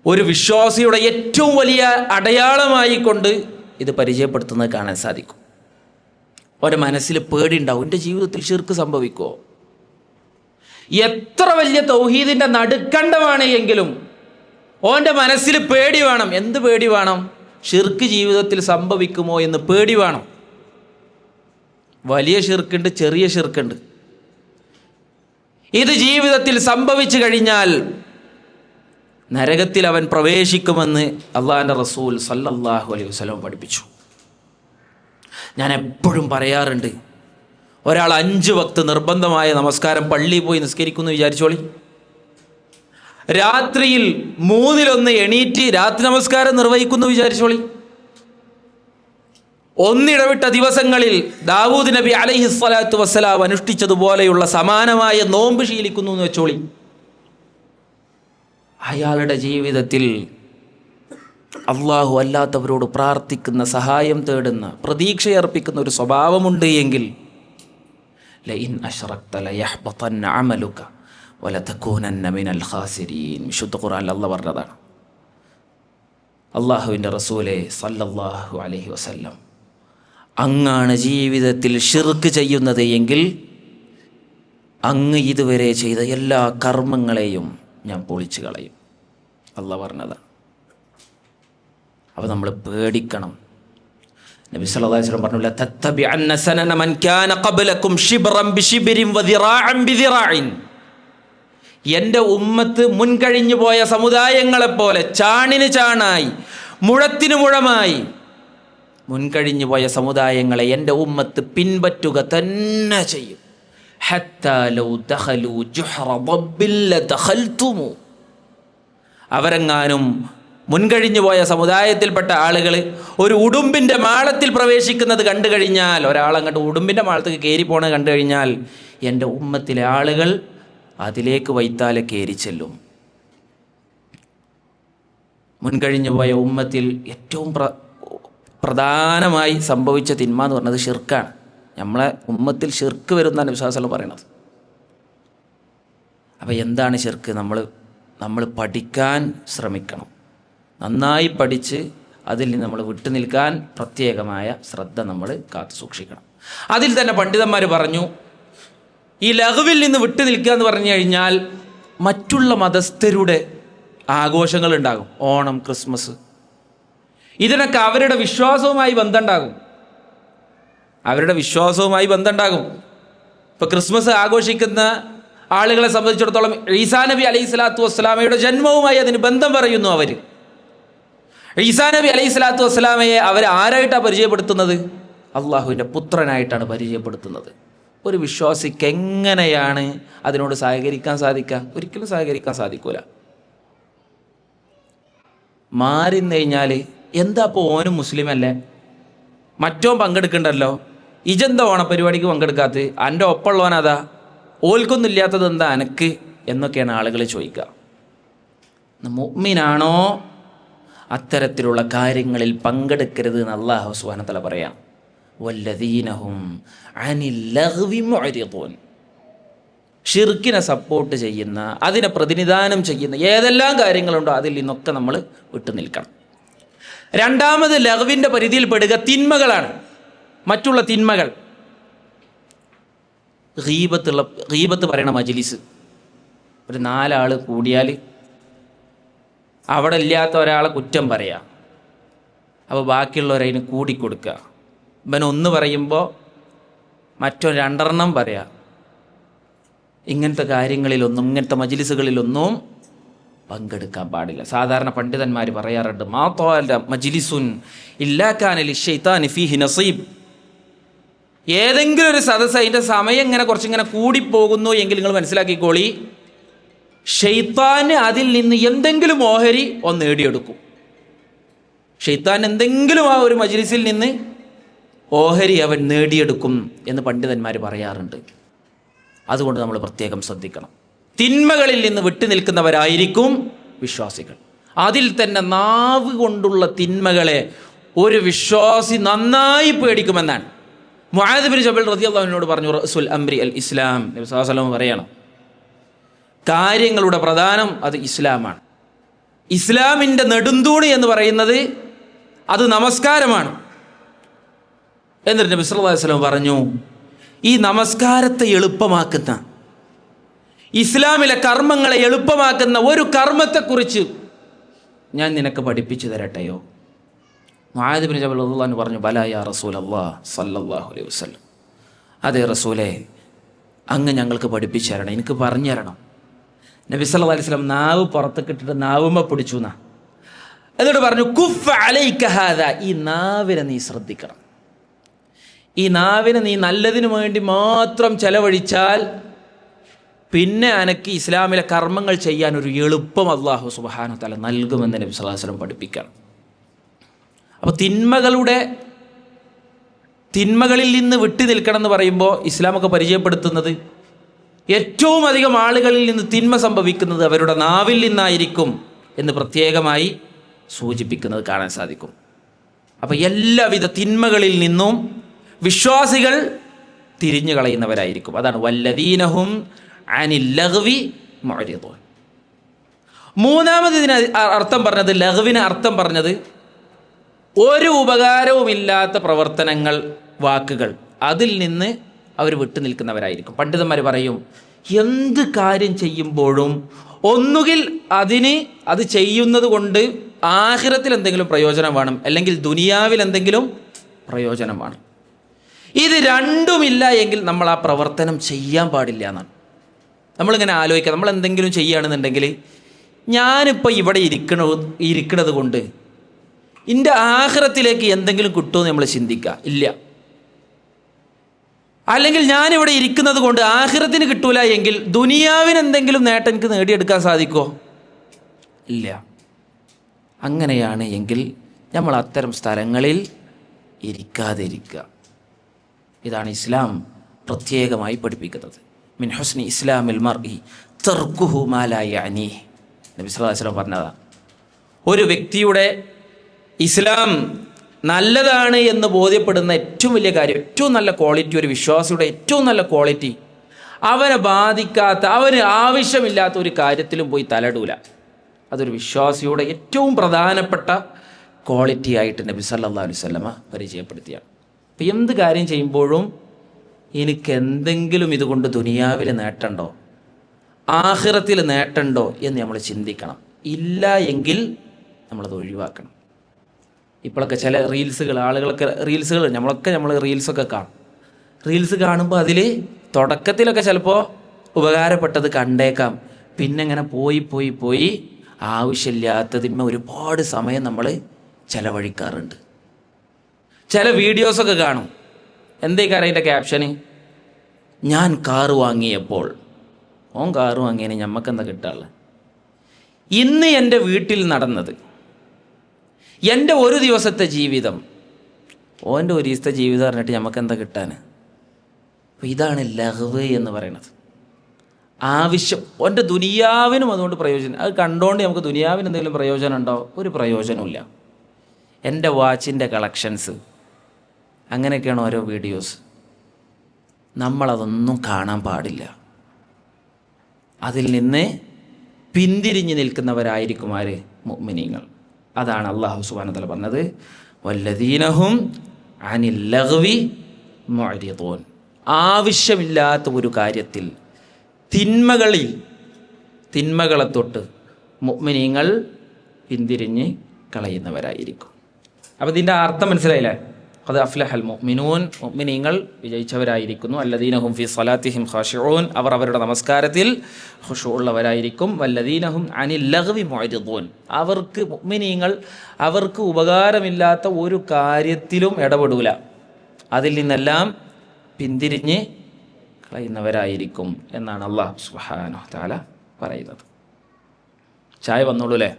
ഒരു വിശ്വാസിയുടെ ഏറ്റവും വലിയ അടയാളമായി കൊണ്ട് ഇത് പരിചയപ്പെടുത്തുന്നത് കാണാൻ സാധിക്കും. അവൻ്റെ മനസ്സിൽ പേടിയുണ്ടാവും, എൻ്റെ ജീവിതത്തിൽ ഷിർക്ക് സംഭവിക്കുമോ? എത്ര വലിയ തൗഹീദിൻ്റെ നടുക്കണ്ടമാണ് എങ്കിലും ഓൻ്റെ മനസ്സിൽ പേടി വേണം. എന്ത് പേടി വേണം? ഷിർക്ക് ജീവിതത്തിൽ സംഭവിക്കുമോ എന്ന് പേടി വേണം. വലിയ ഷിർക്കുണ്ട്, ചെറിയ ഷിർക്കുണ്ട്. ഇത് ജീവിതത്തിൽ സംഭവിച്ചു കഴിഞ്ഞാൽ നരകത്തിൽ അവൻ പ്രവേശിക്കുമെന്ന് അള്ളാഹിൻ്റെ റസൂൽ സല്ലല്ലാഹു അലൈഹി വസല്ലം പഠിപ്പിച്ചു. ഞാൻ എപ്പോഴും പറയാറുണ്ട്, ഒരാൾ 5 വക്ത് നിർബന്ധമായ നമസ്കാരം പള്ളിയിൽ പോയി നിസ്കരിക്കുന്നു വിചാരിച്ചോളി. രാത്രിയിൽ 1/3 എണീറ്റ് രാത്രി നമസ്കാരം നിർവഹിക്കുന്നു വിചാരിച്ചോളി. ഒന്നിടവിട്ട ദിവസങ്ങളിൽ ദാവൂദ് നബി അലൈഹിസ്സലാത്തു വസ്സലാം അനുഷ്ഠിച്ചതുപോലെയുള്ള സമാനമായ നോമ്പ് ശീലിക്കുന്നു എന്ന് വെച്ചോളി. അയാളുടെ ജീവിതത്തിൽ അള്ളാഹു അല്ലാത്തവരോട് പ്രാർത്ഥിക്കുന്ന, സഹായം തേടുന്ന, പ്രതീക്ഷയർപ്പിക്കുന്ന ഒരു സ്വഭാവമുണ്ട് എങ്കിൽ ലഇൻ അശ്റക്ത ലയഹ്ബതന്ന അമലുക വലതകൂനന്ന മിനൽ ഖാസിരീൻ. വിശുദ്ധ ഖുർആനിൽ അല്ലാഹ് പറഞ്ഞതാണ്. അള്ളാഹുവിൻ്റെ റസൂലേ സല്ലല്ലാഹു അലൈഹി വസല്ലം, അങ്ങാണ് ജീവിതത്തിൽ ഷിർക്ക് ചെയ്യുന്നത് എങ്കിൽ അങ്ങ് ഇതുവരെ ചെയ്ത എല്ലാ കർമ്മങ്ങളെയും ഞാൻ പൊളിച്ചു കളയും. അള്ളാഹ് പറഞ്ഞതാണ്. അപ്പോൾ നമ്മൾ പേടിക്കണം. നബി സല്ലല്ലാഹു അലൈഹി വസല്ലം പറഞ്ഞു, ലതത്തബിഅന്ന സനന മൻ കാന ഖബ്ലകും ശിബ്റൻ ബിശിബ്രിൻ വദിറാഅൻ ബിദിറാഇൻ. എൻ്റെ ഉമ്മത്ത് മുൻകഴിഞ്ഞു പോയ സമുദായങ്ങളെപ്പോലെ ചാണിന് ചാണായി മുഴത്തിന് മുഴമായി മുൻകഴിഞ്ഞു പോയ സമുദായങ്ങളെ എൻ്റെ ഉമ്മത്ത് പിൻപറ്റുക തന്നെ ചെയ്യും. ഹത്താ ലൗ ദഖലൂ ജുഹ്റ ദബ്ബിൻ ലദഖൽതുമു. അവരെങ്ങാനും മുൻകഴിഞ്ഞു പോയ സമുദായത്തിൽപ്പെട്ട ആളുകൾ ഒരു ഉടുമ്പിൻ്റെ മാളത്തിൽ പ്രവേശിക്കുന്നത് കണ്ടു കഴിഞ്ഞാൽ, ഒരാളങ്ങോട്ട് ഉടുമ്പിൻ്റെ മാളത്തേക്ക് കയറി പോണത് കണ്ടു കഴിഞ്ഞാൽ എൻ്റെ ഉമ്മത്തിലെ ആളുകൾ അതിലേക്ക് വൈത്താലെ കയറി ചെല്ലും. മുൻകഴിഞ്ഞു പോയ ഉമ്മത്തിൽ ഏറ്റവും പ്രധാനമായി സംഭവിച്ച തിന്മ എന്ന് പറഞ്ഞത് ഷിർക്കാണ്. നമ്മളെ ഉമ്മത്തിൽ ഷിർക്ക് വരുന്നതാണ് നബി സല്ലല്ലാഹു അലൈഹി വസല്ലം പറയണത്. അപ്പോൾ എന്താണ് ഷിർക്ക്? നമ്മൾ പഠിക്കാൻ ശ്രമിക്കണം. നന്നായി പഠിച്ച് അതിൽ നിന്ന് നമ്മൾ വിട്ടു നിൽക്കാൻ പ്രത്യേകമായ ശ്രദ്ധ നമ്മൾ കാത്തു സൂക്ഷിക്കണം. അതിൽ തന്നെ പണ്ഡിതന്മാർ പറഞ്ഞു, ഈ ലഘുവിൽ നിന്ന് വിട്ടു നിൽക്കുക എന്ന് പറഞ്ഞു കഴിഞ്ഞാൽ മറ്റുള്ള മതസ്ഥരുടെ ആഘോഷങ്ങൾ ഉണ്ടാകും. ഓണം, ക്രിസ്മസ്, ഇതിനൊക്കെ അവരുടെ വിശ്വാസവുമായി ബന്ധമുണ്ടാകും. ഇപ്പോൾ ക്രിസ്മസ് ആഘോഷിക്കുന്ന ആളുകളെ സംബന്ധിച്ചിടത്തോളം ഈസാ നബി അലൈഹി സ്വലാത്തു വസ്സലാമയുടെ ജന്മവുമായി അതിന് ബന്ധം പറയുന്നു. അവർ ഈസാ നബി അലൈഹി സ്വലാത്തു വസ്സലാമയെ അവർ ആരായിട്ടാണ് പരിചയപ്പെടുത്തുന്നത്? അള്ളാഹുവിൻ്റെ പുത്രനായിട്ടാണ് പരിചയപ്പെടുത്തുന്നത്. ഒരു വിശ്വാസിക്ക് എങ്ങനെയാണ് അതിനോട് സഹകരിക്കാൻ സാധിക്കുക? ഒരിക്കലും സഹകരിക്കാൻ സാധിക്കൂല. മാറിന്ന് കഴിഞ്ഞാൽ എന്താ ഇപ്പോൾ ഓനും മുസ്ലിമല്ലേ, മറ്റോൻ പങ്കെടുക്കണ്ടല്ലോ, ഇജെന്താ ഓണപ്പരിപാടിക്ക് പങ്കെടുക്കാത്ത, എൻ്റെ ഒപ്പമുള്ളവനതാ, ഓൽക്കൊന്നും ഇല്ലാത്തത് എന്താ അനക്ക് എന്നൊക്കെയാണ് ആളുകൾ ചോദിക്കുക. മുഅ്മിനാണോ അത്തരത്തിലുള്ള കാര്യങ്ങളിൽ പങ്കെടുക്കരുത് എന്ന് അല്ലാഹു സുബ്ഹാനഹു വ തആല പറയാം. വല്ലദീനഹും അനിൽ ലഗ്വി മുഅ്രിദൂൻ. ഷിർക്കിനെ സപ്പോർട്ട് ചെയ്യുന്ന, അതിനെ പ്രതിനിധാനം ചെയ്യുന്ന ഏതെല്ലാം കാര്യങ്ങളുണ്ടോ അതിൽ നിന്നൊക്കെ നമ്മൾ വിട്ടു നിൽക്കണം. രണ്ടാമത് ലഗ്വിൻ്റെ പരിധിയിൽ പെടുക തിന്മകളാണ്. മറ്റുള്ള തിന്മകൾ, ഗീബത്ത് പറയണ മജ്ലിസ്, ഒരു 4 ആൾ കൂടിയാൽ അവിടെ ഇല്ലാത്ത ഒരാളെ കുറ്റം പറയാം. അപ്പോൾ ബാക്കിയുള്ളവരതിന് കൂടിക്കൊടുക്കുക. ഇവൻ 1 പറയുമ്പോൾ മറ്റൊരു 2 പറയാം. ഇങ്ങനത്തെ കാര്യങ്ങളിലൊന്നും, ഇങ്ങനത്തെ മജ്ലിസുകളിലൊന്നും പങ്കെടുക്കാൻ പാടില്ല. സാധാരണ പണ്ഡിതന്മാർ പറയാറുണ്ട്, മാ ത്വാല മജ്ലിസുൻ ഇല്ലാ കാന ലിശ്ശൈത്താനി ഫീഹി നസീബ്. ഏതെങ്കിലും ഒരു സദസ്സ് അതിൻ്റെ സമയം ഇങ്ങനെ കുറച്ചിങ്ങനെ കൂടിപ്പോകുന്നു എങ്കിൽ നിങ്ങൾ മനസ്സിലാക്കിക്കോളി, ഷെയ്ത്താന് അതിൽ നിന്ന് എന്തെങ്കിലും ഓഹരി ഒന്ന് നേടിയെടുക്കും. ഷെയ്ത്താൻ എന്തെങ്കിലും ആ ഒരു മജ്ലിസിൽ നിന്ന് ഓഹരി അവൻ നേടിയെടുക്കും എന്ന് പണ്ഡിതന്മാർ പറയാറുണ്ട്. അതുകൊണ്ട് നമ്മൾ പ്രത്യേകം ശ്രദ്ധിക്കണം. തിന്മകളിൽ നിന്ന് വിട്ടു നിൽക്കുന്നവരായിരിക്കും വിശ്വാസികൾ. അതിൽ തന്നെ നാവ് കൊണ്ടുള്ള തിന്മകളെ ഒരു വിശ്വാസി നന്നായി പേടിക്കുമെന്നാണ് മുആദ് ബിൻ ജബൽ റളിയല്ലാഹു അൻഹു പറഞ്ഞു, റഅസുൽ അംരി അൽ ഇസ്ലാം. നബി സല്ലല്ലാഹു അലൈഹി വസല്ലം പറയണം, കാര്യങ്ങളുടെ പ്രധാനം അത് ഇസ്ലാമാണ്. ഇസ്ലാമിൻ്റെ നെടുന്തൂണ് എന്ന് പറയുന്നത് അത് നമസ്കാരമാണ്. എന്നിട്ട് നബി സല്ലല്ലാഹു അലൈഹി വസല്ലം പറഞ്ഞു, ഈ നമസ്കാരത്തെ എളുപ്പമാക്കുന്ന, ഇസ്ലാമിലെ കർമ്മങ്ങളെ എളുപ്പമാക്കുന്ന ഒരു കർമ്മത്തെക്കുറിച്ച് ഞാൻ നിനക്ക് പഠിപ്പിച്ചു തരട്ടെയോ? മുആദ് ബിൻ ജബൽ റളിയല്ലാഹു അൻഹു പറഞ്ഞു, ബലാ യാ റസൂലല്ലാഹ് സല്ലല്ലാഹു അലൈഹി വസല്ലം. അതെ റസൂലേ, അങ്ങ് ഞങ്ങൾക്ക് പഠിപ്പിച്ചു തരണം, എനിക്ക് പറഞ്ഞു തരണം. നബി സല്ലല്ലാഹു അലൈഹി വസല്ലം നാവ് പുറത്തേക്കിട്ടിട്ട് നാവുമ്മ പിടിച്ചു എന്നാ. എന്നിട്ട് പറഞ്ഞു, കുഫ അലൈക ഹാദാ, ഈ നാവിനെ നീ ശ്രദ്ധിക്കണം. ഈ നാവിനെ നീ നല്ലതിനു വേണ്ടി മാത്രം ചെലവഴിച്ചാൽ പിന്നെ അനക്ക് ഇസ്ലാമിലെ കർമ്മങ്ങൾ ചെയ്യാൻ ഒരു എളുപ്പം അല്ലാഹു സുബ്ഹാനഹു വ തആല നൽകുമെന്ന് നബി സല്ലല്ലാഹു അലൈഹി വസല്ലം പഠിപ്പിക്കണം. അപ്പോൾ തിന്മകളിൽ നിന്ന് വിട്ടു നിൽക്കണം എന്ന് പറയുമ്പോൾ ഇസ്ലാമൊക്കെ പരിചയപ്പെടുത്തുന്നത് ഏറ്റവും അധികം ആളുകളിൽ നിന്ന് തിന്മ സംഭവിക്കുന്നത് അവരുടെ നാവിൽ നിന്നായിരിക്കും എന്ന് പ്രത്യേകമായി സൂചിപ്പിക്കുന്നത് കാണാൻ സാധിക്കും. അപ്പോൾ എല്ലാവിധ തിന്മകളിൽ നിന്നും വിശ്വാസികൾ തിരിഞ്ഞു കളയുന്നവരായിരിക്കും. അതാണ് വല്ലദീനഹും അനിൽ ലഗ്വി മുഅ്രിദൂൻ. മൂന്നാമത് ഇതിന് അർത്ഥം പറഞ്ഞത്, ലഗ്വിന് അർത്ഥം പറഞ്ഞത് ഒരു ഉപകാരവുമില്ലാത്ത പ്രവർത്തനങ്ങൾ, വാക്കുകൾ, അതിൽ നിന്ന് അവർ വിട്ടു നിൽക്കുന്നവരായിരിക്കും. പണ്ഡിതന്മാർ പറയും, എന്ത് കാര്യം ചെയ്യുമ്പോഴും ഒന്നുകിൽ അത് ചെയ്യുന്നത് കൊണ്ട് ആഖിറത്തിൽ എന്തെങ്കിലും പ്രയോജനം വേണം, അല്ലെങ്കിൽ ദുനിയാവിൽ എന്തെങ്കിലും പ്രയോജനം വേണം. ഇത് രണ്ടുമില്ല എങ്കിൽ നമ്മൾ ആ പ്രവർത്തനം ചെയ്യാൻ പാടില്ല എന്നാണ്. നമ്മളിങ്ങനെ ആലോചിക്കുക, നമ്മൾ എന്തെങ്കിലും ചെയ്യുകയാണെന്നുണ്ടെങ്കിൽ ഞാനിപ്പോൾ ഇവിടെ ഇരിക്കണത് കൊണ്ട് എൻ്റെ ആഖിറത്തിലേക്ക് എന്തെങ്കിലും കിട്ടുമെന്ന് നമ്മൾ ചിന്തിക്കുക ഇല്ല. അല്ലെങ്കിൽ ഞാനിവിടെ ഇരിക്കുന്നത് കൊണ്ട് ആഖിറത്തിന് കിട്ടൂല എങ്കിൽ ദുനിയാവിന് എന്തെങ്കിലും നേട്ടം എനിക്ക് നേടിയെടുക്കാൻ സാധിക്കുമോ? ഇല്ല. അങ്ങനെയാണ് എങ്കിൽ നമ്മൾ അത്തരം സ്ഥലങ്ങളിൽ ഇരിക്കാതിരിക്കുക. ഇതാണ് ഇസ്ലാം പ്രത്യേകമായി പഠിപ്പിക്കുന്നത്. മിൻ ഹുസ്നി ഇസ്ലാമിൽ മർഇ തർക്കുഹു മാ ലാ യഅനീഹ്. നബി സല്ലല്ലാഹു അലൈഹി വസല്ലം പറഞ്ഞതാ, ഒരു വ്യക്തിയുടെ ഇസ്ലാം നല്ലതാണ് എന്ന് ബോധ്യപ്പെടുന്ന ഏറ്റവും വലിയ കാര്യം, ഏറ്റവും നല്ല ക്വാളിറ്റി, ഒരു വിശ്വാസിയുടെ ഏറ്റവും നല്ല ക്വാളിറ്റി, അവനെ ബാധിക്കാത്ത, അവന് ആവശ്യമില്ലാത്ത ഒരു കാര്യത്തിലും പോയി തലടൂല. അതൊരു വിശ്വാസിയുടെ ഏറ്റവും പ്രധാനപ്പെട്ട ക്വാളിറ്റി ആയിട്ട് നബി സല്ലല്ലാഹു അലൈഹി വസല്ലമ പരിചയപ്പെടുത്തിയാണ്. അപ്പം എന്ത് കാര്യം ചെയ്യുമ്പോഴും എനിക്ക് എന്തെങ്കിലും ഇതുകൊണ്ട് ദുനിയാവിൽ നേട്ടമുണ്ടോ, ആഖിറത്തിൽ നേട്ടമുണ്ടോ എന്ന് നമ്മൾ ചിന്തിക്കണം. ഇല്ല എങ്കിൽ നമ്മളത് ഒഴിവാക്കണം. ഇപ്പോഴൊക്കെ ചില റീൽസുകൾ, ആളുകളൊക്കെ റീൽസുകൾ, നമ്മൾ റീൽസൊക്കെ കാണും. റീൽസ് കാണുമ്പോൾ അതിൽ തുടക്കത്തിലൊക്കെ ചിലപ്പോൾ ഉപകാരപ്പെട്ടത് കണ്ടേക്കാം. പിന്നെ ഇങ്ങനെ പോയി ആവശ്യമില്ലാത്തതിന്മേ ഒരുപാട് സമയം നമ്മൾ ചിലവഴിക്കാറുണ്ട്. ചില വീഡിയോസൊക്കെ കാണും. എന്തേക്കാരം അതിൻ്റെ ക്യാപ്ഷന്, ഞാൻ കാറ് വാങ്ങിയപ്പോൾ. ഓൻ കാറ് വാങ്ങിയതിന് ഞമ്മക്കെന്താ കിട്ടാനുള്ളത്? ഇന്ന് എൻ്റെ വീട്ടിൽ നടന്നത്, എൻ്റെ ഒരു ദിവസത്തെ ജീവിതം, ഓൻ്റെ ഒരു ദിവസത്തെ ജീവിതം പറഞ്ഞിട്ട് ഞമ്മക്കെന്താ കിട്ടാൻ? അപ്പോൾ ഇതാണ് ലഹ്വ് എന്ന് പറയുന്നത്. ആവശ്യം ഓൻ്റെ ദുനിയാവിനും അതുകൊണ്ട് പ്രയോജനം. അത് കണ്ടുകൊണ്ട് നമുക്ക് ദുനിയാവിന് എന്തെങ്കിലും പ്രയോജനം ഉണ്ടോ? ഒരു പ്രയോജനമില്ല. എൻ്റെ വാച്ചിൻ്റെ കളക്ഷൻസ്, അങ്ങനെയൊക്കെയാണ് ഓരോ വീഡിയോസ്. നമ്മളതൊന്നും കാണാൻ പാടില്ല. അതിൽ നിന്ന് പിന്തിരിഞ്ഞ് നിൽക്കുന്നവരായിരിക്കും ആര്? മുഅ്മിനീങ്ങൾ. അതാണ് അല്ലാഹു സുബ്ഹാനഹു വ തആല പറഞ്ഞത്, വല്ലദീനഹും അനിൽ ലഗ്വി മുഅ്രിദൂൻ. ആവശ്യമില്ലാത്ത ഒരു കാര്യത്തിൽ, തിന്മകളെ തൊട്ട് മുഅ്മിനീങ്ങൾ പിന്തിരിഞ്ഞ് കളയുന്നവരായിരിക്കും. അപ്പോൾ ഇതിൻ്റെ അർത്ഥം മനസ്സിലായില്ലേ? ഖദ് അഫ്ലഹൽ മുഅ്മിനൂൻ, മുഅ്മിനീങ്ങൾ വിജയിച്ചവരായിരിക്കുന്നു. അല്ലദീനഹും ഫീ സ്വലാത്തിഹിം ഖാശിഊൻ, അവർ അവരുടെ നമസ്കാരത്തിൽ ഖുശൂ ഉള്ളവരായിരിക്കും. വല്ലദീനഹും അനിൽ ലഗ്വി മുഅ്രിദൂൻ, അവർക്ക് മുഅ്മിനീങ്ങൾ അവർക്ക് ഉപകാരമില്ലാത്ത ഒരു കാര്യത്തിലും ഇടപെടൂല, അതിൽ നിന്നെല്ലാം പിന്തിരിഞ്ഞ് കളയുന്നവരായിരിക്കും എന്നാണ് അല്ലാഹു സുബ്ഹാനഹു വ തആല പറയുന്നത്. ചായ വന്നോളൂ അല്ലേ?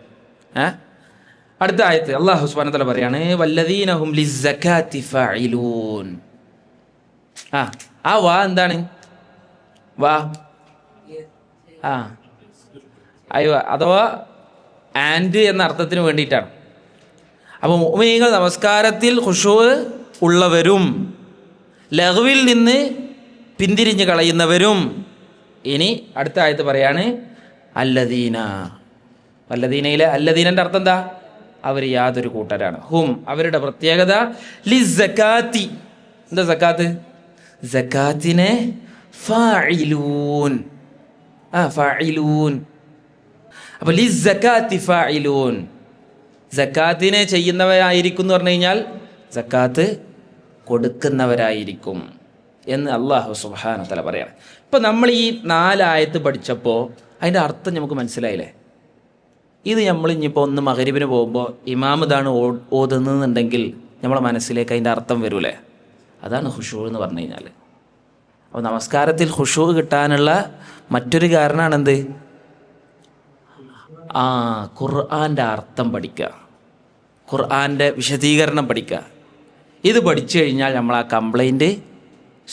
അടുത്ത ആയത്ത് അല്ലാഹു സുബ്ഹാനഹു വ തആല പറയാണ്, വല്ലദീനഹും ലിസ്സകാത്തി ഫാഇലൂൻ. ആ വാ എന്താണ്? വാ അയ്യോ, അഥവാ ആൻഡ് എന്ന അർത്ഥത്തിന് വേണ്ടിയിട്ടാണ്. അപ്പോൾ മുഅ്മിനീങ്ങൾ നമസ്കാരത്തിൽ ഖുശൂ ഉള്ളവരും ലഗ്വിൽ നിന്ന് പിന്തിരിഞ്ഞ് കളയുന്നവരും. ഇനി അടുത്ത ആയത്ത് പറയാണ് അല്ലദീന. വല്ലദീനയിലെ അല്ലദീനൻ്റെ അർത്ഥം എന്താ? അവർ യാതൊരു കൂട്ടരാണ്. ഹും, അവരുടെ പ്രത്യേകത ലിസ്സകാത്തി. എന്താ സക്കാത്ത്? സക്കാത്തിനെ ഫാഇലൂൻ. ഫാഇലൂൻ. അപ്പോൾ ലിസ്സകാത്തി ഫാഇലൂൻ, സക്കാത്തിനെ ചെയ്യുന്നവരായിരിക്കും എന്ന് പറഞ്ഞു കഴിഞ്ഞാൽ സക്കാത്ത് കൊടുക്കുന്നവരായിരിക്കും എന്ന് അല്ലാഹു സുബ്ഹാനഹു വ തആല പറയാണ്. ഇപ്പം നമ്മൾ ഈ 4 ആയത്ത് പഠിച്ചപ്പോൾ അതിൻ്റെ അർത്ഥം നമുക്ക് മനസ്സിലായില്ലേ? ഇത് നമ്മൾ ഇനിയിപ്പോൾ ഒന്ന് മഗ്‌രിബിന് പോകുമ്പോൾ ഇമാം ഇതാണ് ഓതുന്നുണ്ടെങ്കിൽ നമ്മളെ മനസ്സിലേക്ക് അതിൻ്റെ അർത്ഥം വരൂലേ? അതാണ് ഖുശൂ എന്ന് പറഞ്ഞു കഴിഞ്ഞാൽ. അപ്പോൾ നമസ്കാരത്തിൽ ഖുശൂ കിട്ടാനുള്ള മറ്റൊരു കാരണമാണെന്ത്? ഖുർആൻ്റെ അർത്ഥം പഠിക്കുക, ഖുർആൻ്റെ വിശദീകരണം പഠിക്കുക. ഇത് പഠിച്ചു കഴിഞ്ഞാൽ നമ്മൾ ആ കംപ്ലൈൻറ്റ്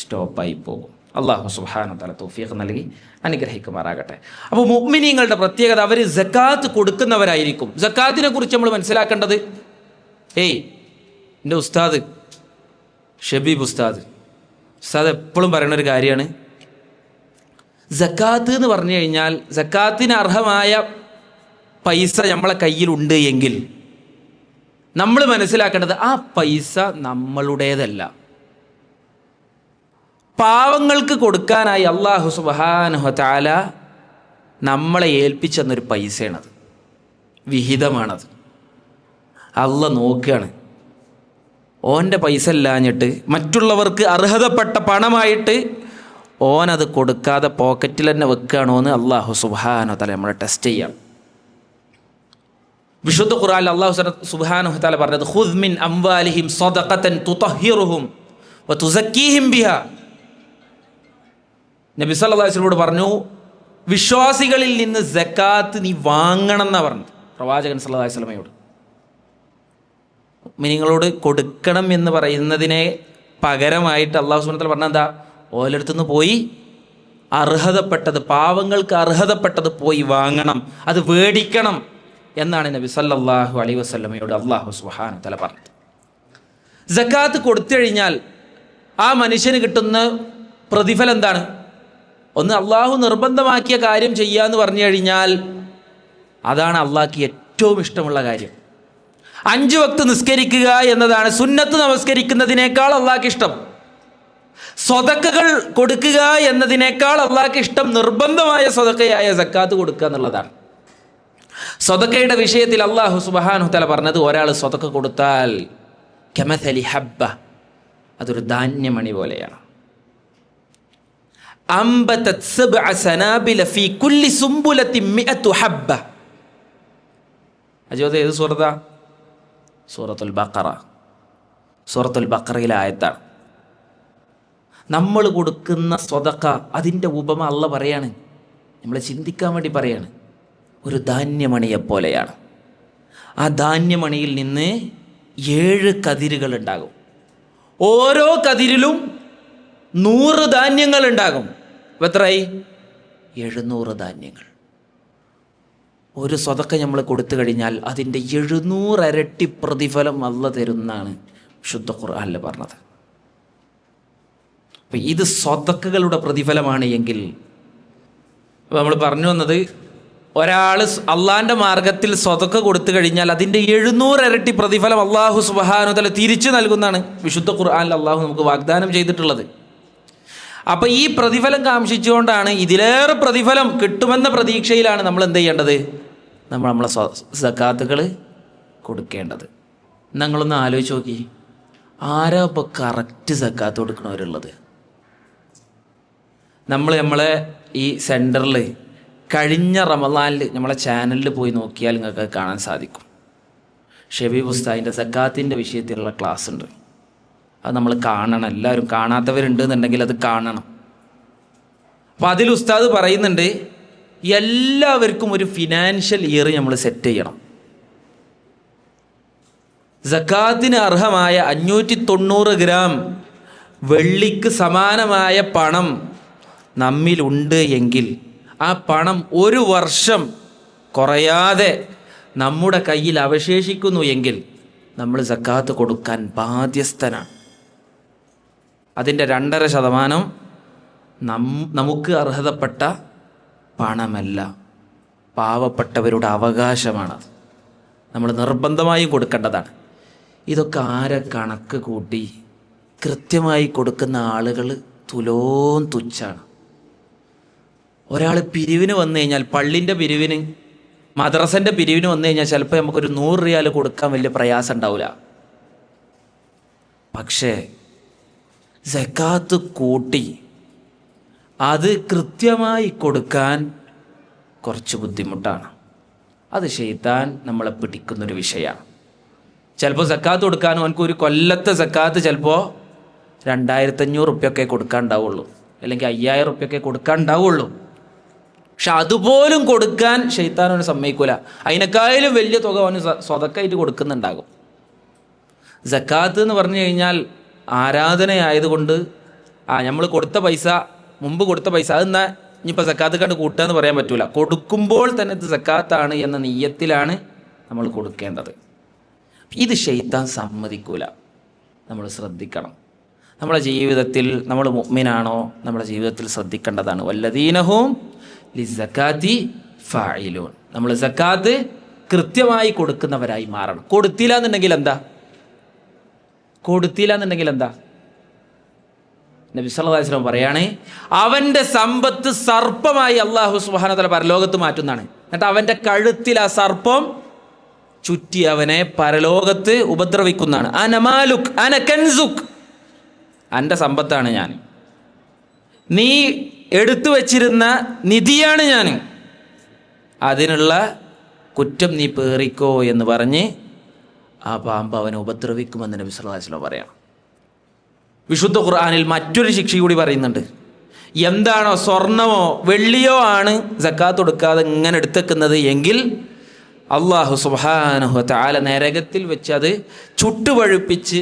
സ്റ്റോപ്പായി പോകും. അല്ലാഹു സുബ്ഹാനഹു വ തആല തൗഫീഖ് നൽകി അനുഗ്രഹിക്കുമാറാകട്ടെ. അപ്പോൾ മുഅ്മിനീങ്ങളുടെ പ്രത്യേകത, അവർ സക്കാത്ത് കൊടുക്കുന്നവരായിരിക്കും. സക്കാത്തിനെ കുറിച്ച് നമ്മൾ മനസ്സിലാക്കേണ്ടത്, എൻ്റെ ഉസ്താദ് ഷബീബ് ഉസ്താദ് എപ്പോഴും പറയുന്നൊരു കാര്യമാണ്, സക്കാത്ത് എന്ന് പറഞ്ഞു കഴിഞ്ഞാൽ സക്കാത്തിന് അർഹമായ പൈസ നമ്മളെ കയ്യിലുണ്ട് എങ്കിൽ നമ്മൾ മനസ്സിലാക്കേണ്ടത് ആ പൈസ നമ്മളുടേതല്ല, പാവങ്ങൾക്ക് കൊടുക്കാനായി അല്ലാഹു സുബ്ഹാനഹു വ തആല നമ്മളെ ഏൽപ്പിച്ചെന്നൊരു പൈസയാണത്, വിഹിതമാണത്. അല്ലാഹ് നോക്കുകയാണ്, ഓൻ്റെ പൈസ ഇല്ലാഞ്ഞിട്ട് മറ്റുള്ളവർക്ക് അർഹതപ്പെട്ട പണമായിട്ട് ഓനത് കൊടുക്കാതെ പോക്കറ്റിൽ തന്നെ വെക്കുകയാണോ എന്ന് അല്ലാഹു സുബ്ഹാനഹു വ തആല നമ്മളെ ടെസ്റ്റ് ചെയ്യാം. വിശുദ്ധ ഖുർആനിൽ അല്ലാഹു സുബ്ഹാനഹു വ തആല പറഞ്ഞത്, ഖുദ് മിൻ അംവാലിഹിം സദഖതൻ തുതഹിറുഹും വതുസക്കീഹിം ബിഹാ. നബി സല്ലല്ലാഹു അലൈഹി വസല്ലം പറഞ്ഞു, വിശ്വാസികളിൽ നിന്ന് സക്കാത്ത് നീ വാങ്ങണം എന്നാണ് പറഞ്ഞത് പ്രവാചകൻ സല്ലല്ലാഹു അലൈഹി വസല്ലമയോട്. മുഅ്മിനീങ്ങളോട് കൊടുക്കണം എന്ന് പറയുന്നതിനെ പകരമായിട്ട് അല്ലാഹു സുബ്ഹാനഹു വ തആല പറഞ്ഞ എന്താ? ഓലടുത്തുനിന്ന് പോയി അർഹതപ്പെട്ടത്, പാവങ്ങൾക്ക് അർഹതപ്പെട്ടത് പോയി വാങ്ങണം, അത് വേടിക്കണം എന്നാണ് നബി സല്ലല്ലാഹു അലൈഹി വസല്ലമയോട് അല്ലാഹു സുബ്ഹാനഹു വ തആല പറഞ്ഞത്. സക്കാത്ത് കൊടുത്തു കഴിഞ്ഞാൽ ആ മനുഷ്യന് കിട്ടുന്ന പ്രതിഫലം എന്താണ്? ഒന്ന്, അള്ളാഹു നിർബന്ധമാക്കിയ കാര്യം ചെയ്യാന്ന് പറഞ്ഞു കഴിഞ്ഞാൽ അതാണ് അള്ളാഹ്ക്ക് ഏറ്റവും ഇഷ്ടമുള്ള കാര്യം. 5 വക്ത് നിസ്കരിക്കുക എന്നതാണ് സുന്നത്ത് നമസ്കരിക്കുന്നതിനേക്കാൾ അള്ളാഹ്ക്ക് ഇഷ്ടം. സ്വതക്കകൾ കൊടുക്കുക എന്നതിനേക്കാൾ അള്ളാഹ്ക്ക് ഇഷ്ടം നിർബന്ധമായ സ്വതക്കയായ സക്കാത്ത് കൊടുക്കുക എന്നുള്ളതാണ്. സ്വതക്കയുടെ വിഷയത്തിൽ അള്ളാഹു സുബ്ഹാനഹു വ തആല പറഞ്ഞത്, ഒരാൾ സ്വതക്ക കൊടുത്താൽ കമസലി ഹബ്ബ, അതൊരു ധാന്യമണി പോലെയാണ്. അംബതത് സബ്അ സനാബില ഫീ കുല്ലി സുംബുലത്തിൻ മിഅതു ഹബ്ബ. അജോദ് ഏത് സൂറത്താ? സൂറത്തുൽ ബഖറ. സൂറത്തുൽ ബഖറയിലെ ആയത്താണ്. നമ്മൾ കൊടുക്കുന്ന സ്വതക്ക, അതിൻ്റെ ഉപമ അള്ളാഹ് പറയാണ്, നമ്മൾ ചിന്തിക്കാൻ വേണ്ടി പറയാണ്, ഒരു ധാന്യമണിയെപ്പോലെയാണ്. ആ ധാന്യമണിയിൽ നിന്ന് 7 കതിരുകൾ ഉണ്ടാകും. ഓരോ കതിരിലും 100 ധാന്യങ്ങൾ ഉണ്ടാകും. എത്രയായി? 700 ധാന്യങ്ങൾ. ഒരു സ്വതക്ക നമ്മൾ കൊടുത്തു കഴിഞ്ഞാൽ അതിൻ്റെ 700 ഇരട്ടി പ്രതിഫലം അല്ലാഹ് തരുന്നാണ് ശുദ്ധ ഖുർആനിൽ പറഞ്ഞത്. അപ്പം ഇത് സ്വതക്കകളുടെ പ്രതിഫലമാണ് എങ്കിൽ, നമ്മൾ പറഞ്ഞു വന്നത്, ഒരാൾ അള്ളാഹിൻ്റെ മാർഗത്തിൽ സ്വതക്ക കൊടുത്തു കഴിഞ്ഞാൽ അതിൻ്റെ 700 ഇരട്ടി പ്രതിഫലം അള്ളാഹു സുബ്ഹാനഹു വ തആല തിരിച്ചു നൽകുന്നതാണ് വിശുദ്ധ ഖുർആനിൽ അള്ളാഹു നമുക്ക് വാഗ്ദാനം ചെയ്തിട്ടുള്ളത്. അപ്പം ഈ പ്രതിഫലം കാംക്ഷിച്ചുകൊണ്ടാണ്, ഇതിലേറെ പ്രതിഫലം കിട്ടുമെന്ന പ്രതീക്ഷയിലാണ് നമ്മൾ എന്ത് ചെയ്യേണ്ടത്? നമ്മളെ സക്കാത്തുകൾ കൊടുക്കേണ്ടത്. നിങ്ങളൊന്ന് ആലോചിച്ച് നോക്കി, ആരാ ഇപ്പോൾ കറക്റ്റ് സക്കാത്ത് കൊടുക്കണവരുള്ളത്? നമ്മളെ ഈ സെൻറ്ററിൽ കഴിഞ്ഞ റമളാനിൽ നമ്മളെ ചാനലിൽ പോയി നോക്കിയാൽ നിങ്ങൾക്ക് കാണാൻ സാധിക്കും. ഷബീബ് ഉസ്താദിൻ്റെ സക്കാത്തിൻ്റെ വിഷയത്തിലുള്ള ക്ലാസ് ഉണ്ട്. അത് നമ്മൾ കാണണം. എല്ലാവരും കാണാത്തവരുണ്ട് എന്നുണ്ടെങ്കിൽ അത് കാണണം. അപ്പോൾ അതിൽ ഉസ്താദ് പറയുന്നുണ്ട്, എല്ലാവർക്കും ഒരു ഫിനാൻഷ്യൽ ഇയർ നമ്മൾ സെറ്റ് ചെയ്യണം. സക്കാത്തിന് അർഹമായ 590 ഗ്രാം വെള്ളിക്ക് സമാനമായ പണം നമ്മിലുണ്ട് എങ്കിൽ ആ പണം 1 വർഷം കുറയാതെ നമ്മുടെ കയ്യിൽ അവശേഷിക്കുന്നു എങ്കിൽ നമ്മൾ സക്കാത്ത് കൊടുക്കാൻ ബാധ്യസ്ഥനാണ്. അതിൻ്റെ 2.5% നമുക്ക് അർഹതപ്പെട്ട പണമല്ല, പാവപ്പെട്ടവരുടെ അവകാശമാണത്. നമ്മൾ നിർബന്ധമായും കൊടുക്കേണ്ടതാണ്. ഇതൊക്കെ ആരെ കണക്ക് കൂട്ടി കൃത്യമായി കൊടുക്കുന്ന ആളുകൾ തുലോം തുച്ഛാണ്. ഒരാൾ പിരിവിന് വന്നു കഴിഞ്ഞാൽ, പള്ളിൻ്റെ പിരിവിന്, മദ്രസൻ്റെ പിരിവിന് വന്നു കഴിഞ്ഞാൽ ചിലപ്പോൾ നമുക്കൊരു 100 റിയാൽ കൊടുക്കാൻ വലിയ പ്രയാസം ഉണ്ടാവില്ല. പക്ഷേ സക്കാത്ത് കൂട്ടി അത് കൃത്യമായി കൊടുക്കാൻ കുറച്ച് ബുദ്ധിമുട്ടാണ്. അത് ശൈത്താൻ നമ്മളെ പിടിക്കുന്നൊരു വിഷയമാണ്. ചിലപ്പോൾ സക്കാത്ത് കൊടുക്കാൻ അവനക്ക് ഒരു കൊല്ലത്തെ സക്കാത്ത് ചിലപ്പോൾ 2500 റുപ്യൊക്കെ കൊടുക്കാൻ ഉണ്ടാവുള്ളൂ, അല്ലെങ്കിൽ 5000 റുപ്യൊക്കെ കൊടുക്കാൻ ഉണ്ടാവുള്ളൂ. പക്ഷെ അതുപോലും കൊടുക്കാൻ ശൈത്താൻ അവന് സമ്മതിക്കൂല. അതിനേക്കാളും വലിയ തുക അവന് സ്വതക്കായിട്ട് കൊടുക്കുന്നുണ്ടാകും. സക്കാത്ത് എന്ന് പറഞ്ഞു കഴിഞ്ഞാൽ ആരാധനയായതുകൊണ്ട് നമ്മൾ കൊടുത്ത പൈസ, മുമ്പ് കൊടുത്ത പൈസ, അതെന്നാ ഇനിയിപ്പോൾ സക്കാത്ത് കണ്ട് കൂട്ടുക എന്ന് പറയാൻ പറ്റൂല. കൊടുക്കുമ്പോൾ തന്നെ ഇത് സക്കാത്താണ് എന്ന നിയ്യത്തിലാണ് നമ്മൾ കൊടുക്കേണ്ടത്. ഇത് ശൈത്താൻ സമ്മതിക്കൂല. നമ്മൾ ശ്രദ്ധിക്കണം. നമ്മുടെ ജീവിതത്തിൽ നമ്മൾ മുഅ്മിനാണോ, നമ്മുടെ ജീവിതത്തിൽ ശ്രദ്ധിക്കേണ്ടതാണ്. വല്ലദീനഹും ലിസ്സക്കാത്തി ഫാഇലൂൻ. നമ്മൾ സക്കാത്ത് കൃത്യമായി കൊടുക്കുന്നവരായി മാറണം. കൊടുത്തില്ല എന്നുണ്ടെങ്കിൽ എന്താ? നബി സല്ലല്ലാഹു അലൈഹി വസല്ലം പറയാണ്, അവൻ്റെ സമ്പത്ത് സർപ്പമായി അല്ലാഹു സുബ്ഹാനഹു വ തആല പരലോകത്ത് മാറ്റുന്നതാണ്. എന്നിട്ട് അവൻ്റെ കഴുത്തിൽ ആ സർപ്പം ചുറ്റി അവനെ പരലോകത്ത് ഉപദ്രവിക്കുന്നതാണ്. അന മാലുക് അന കൻസുക്, എൻ്റെ സമ്പത്താണ് ഞാൻ, നീ എടുത്തു വച്ചിരുന്ന നിധിയാണ് ഞാൻ, അതിനുള്ള കുറ്റം നീ പേറിക്കോ എന്ന് പറഞ്ഞ് ആ പാമ്പ് അവനെ ഉപദ്രവിക്കുമെന്ന് നബി സല്ലല്ലാഹു അലൈഹി വസല്ലം പറയാം. വിശുദ്ധ ഖുർആനിൽ മറ്റൊരു ശിക്ഷ കൂടി പറയുന്നുണ്ട്. എന്താണോ സ്വർണമോ വെള്ളിയോ ആണ് സക്കാത്ത് കൊടുക്കാതെ ഇങ്ങനെ എടുത്തേക്കുന്നത് എങ്കിൽ അള്ളാഹു സുബ്ഹാനഹു വ തആല നരകത്തിൽ വെച്ച് അത് ചുട്ടുപഴുപ്പിച്ച്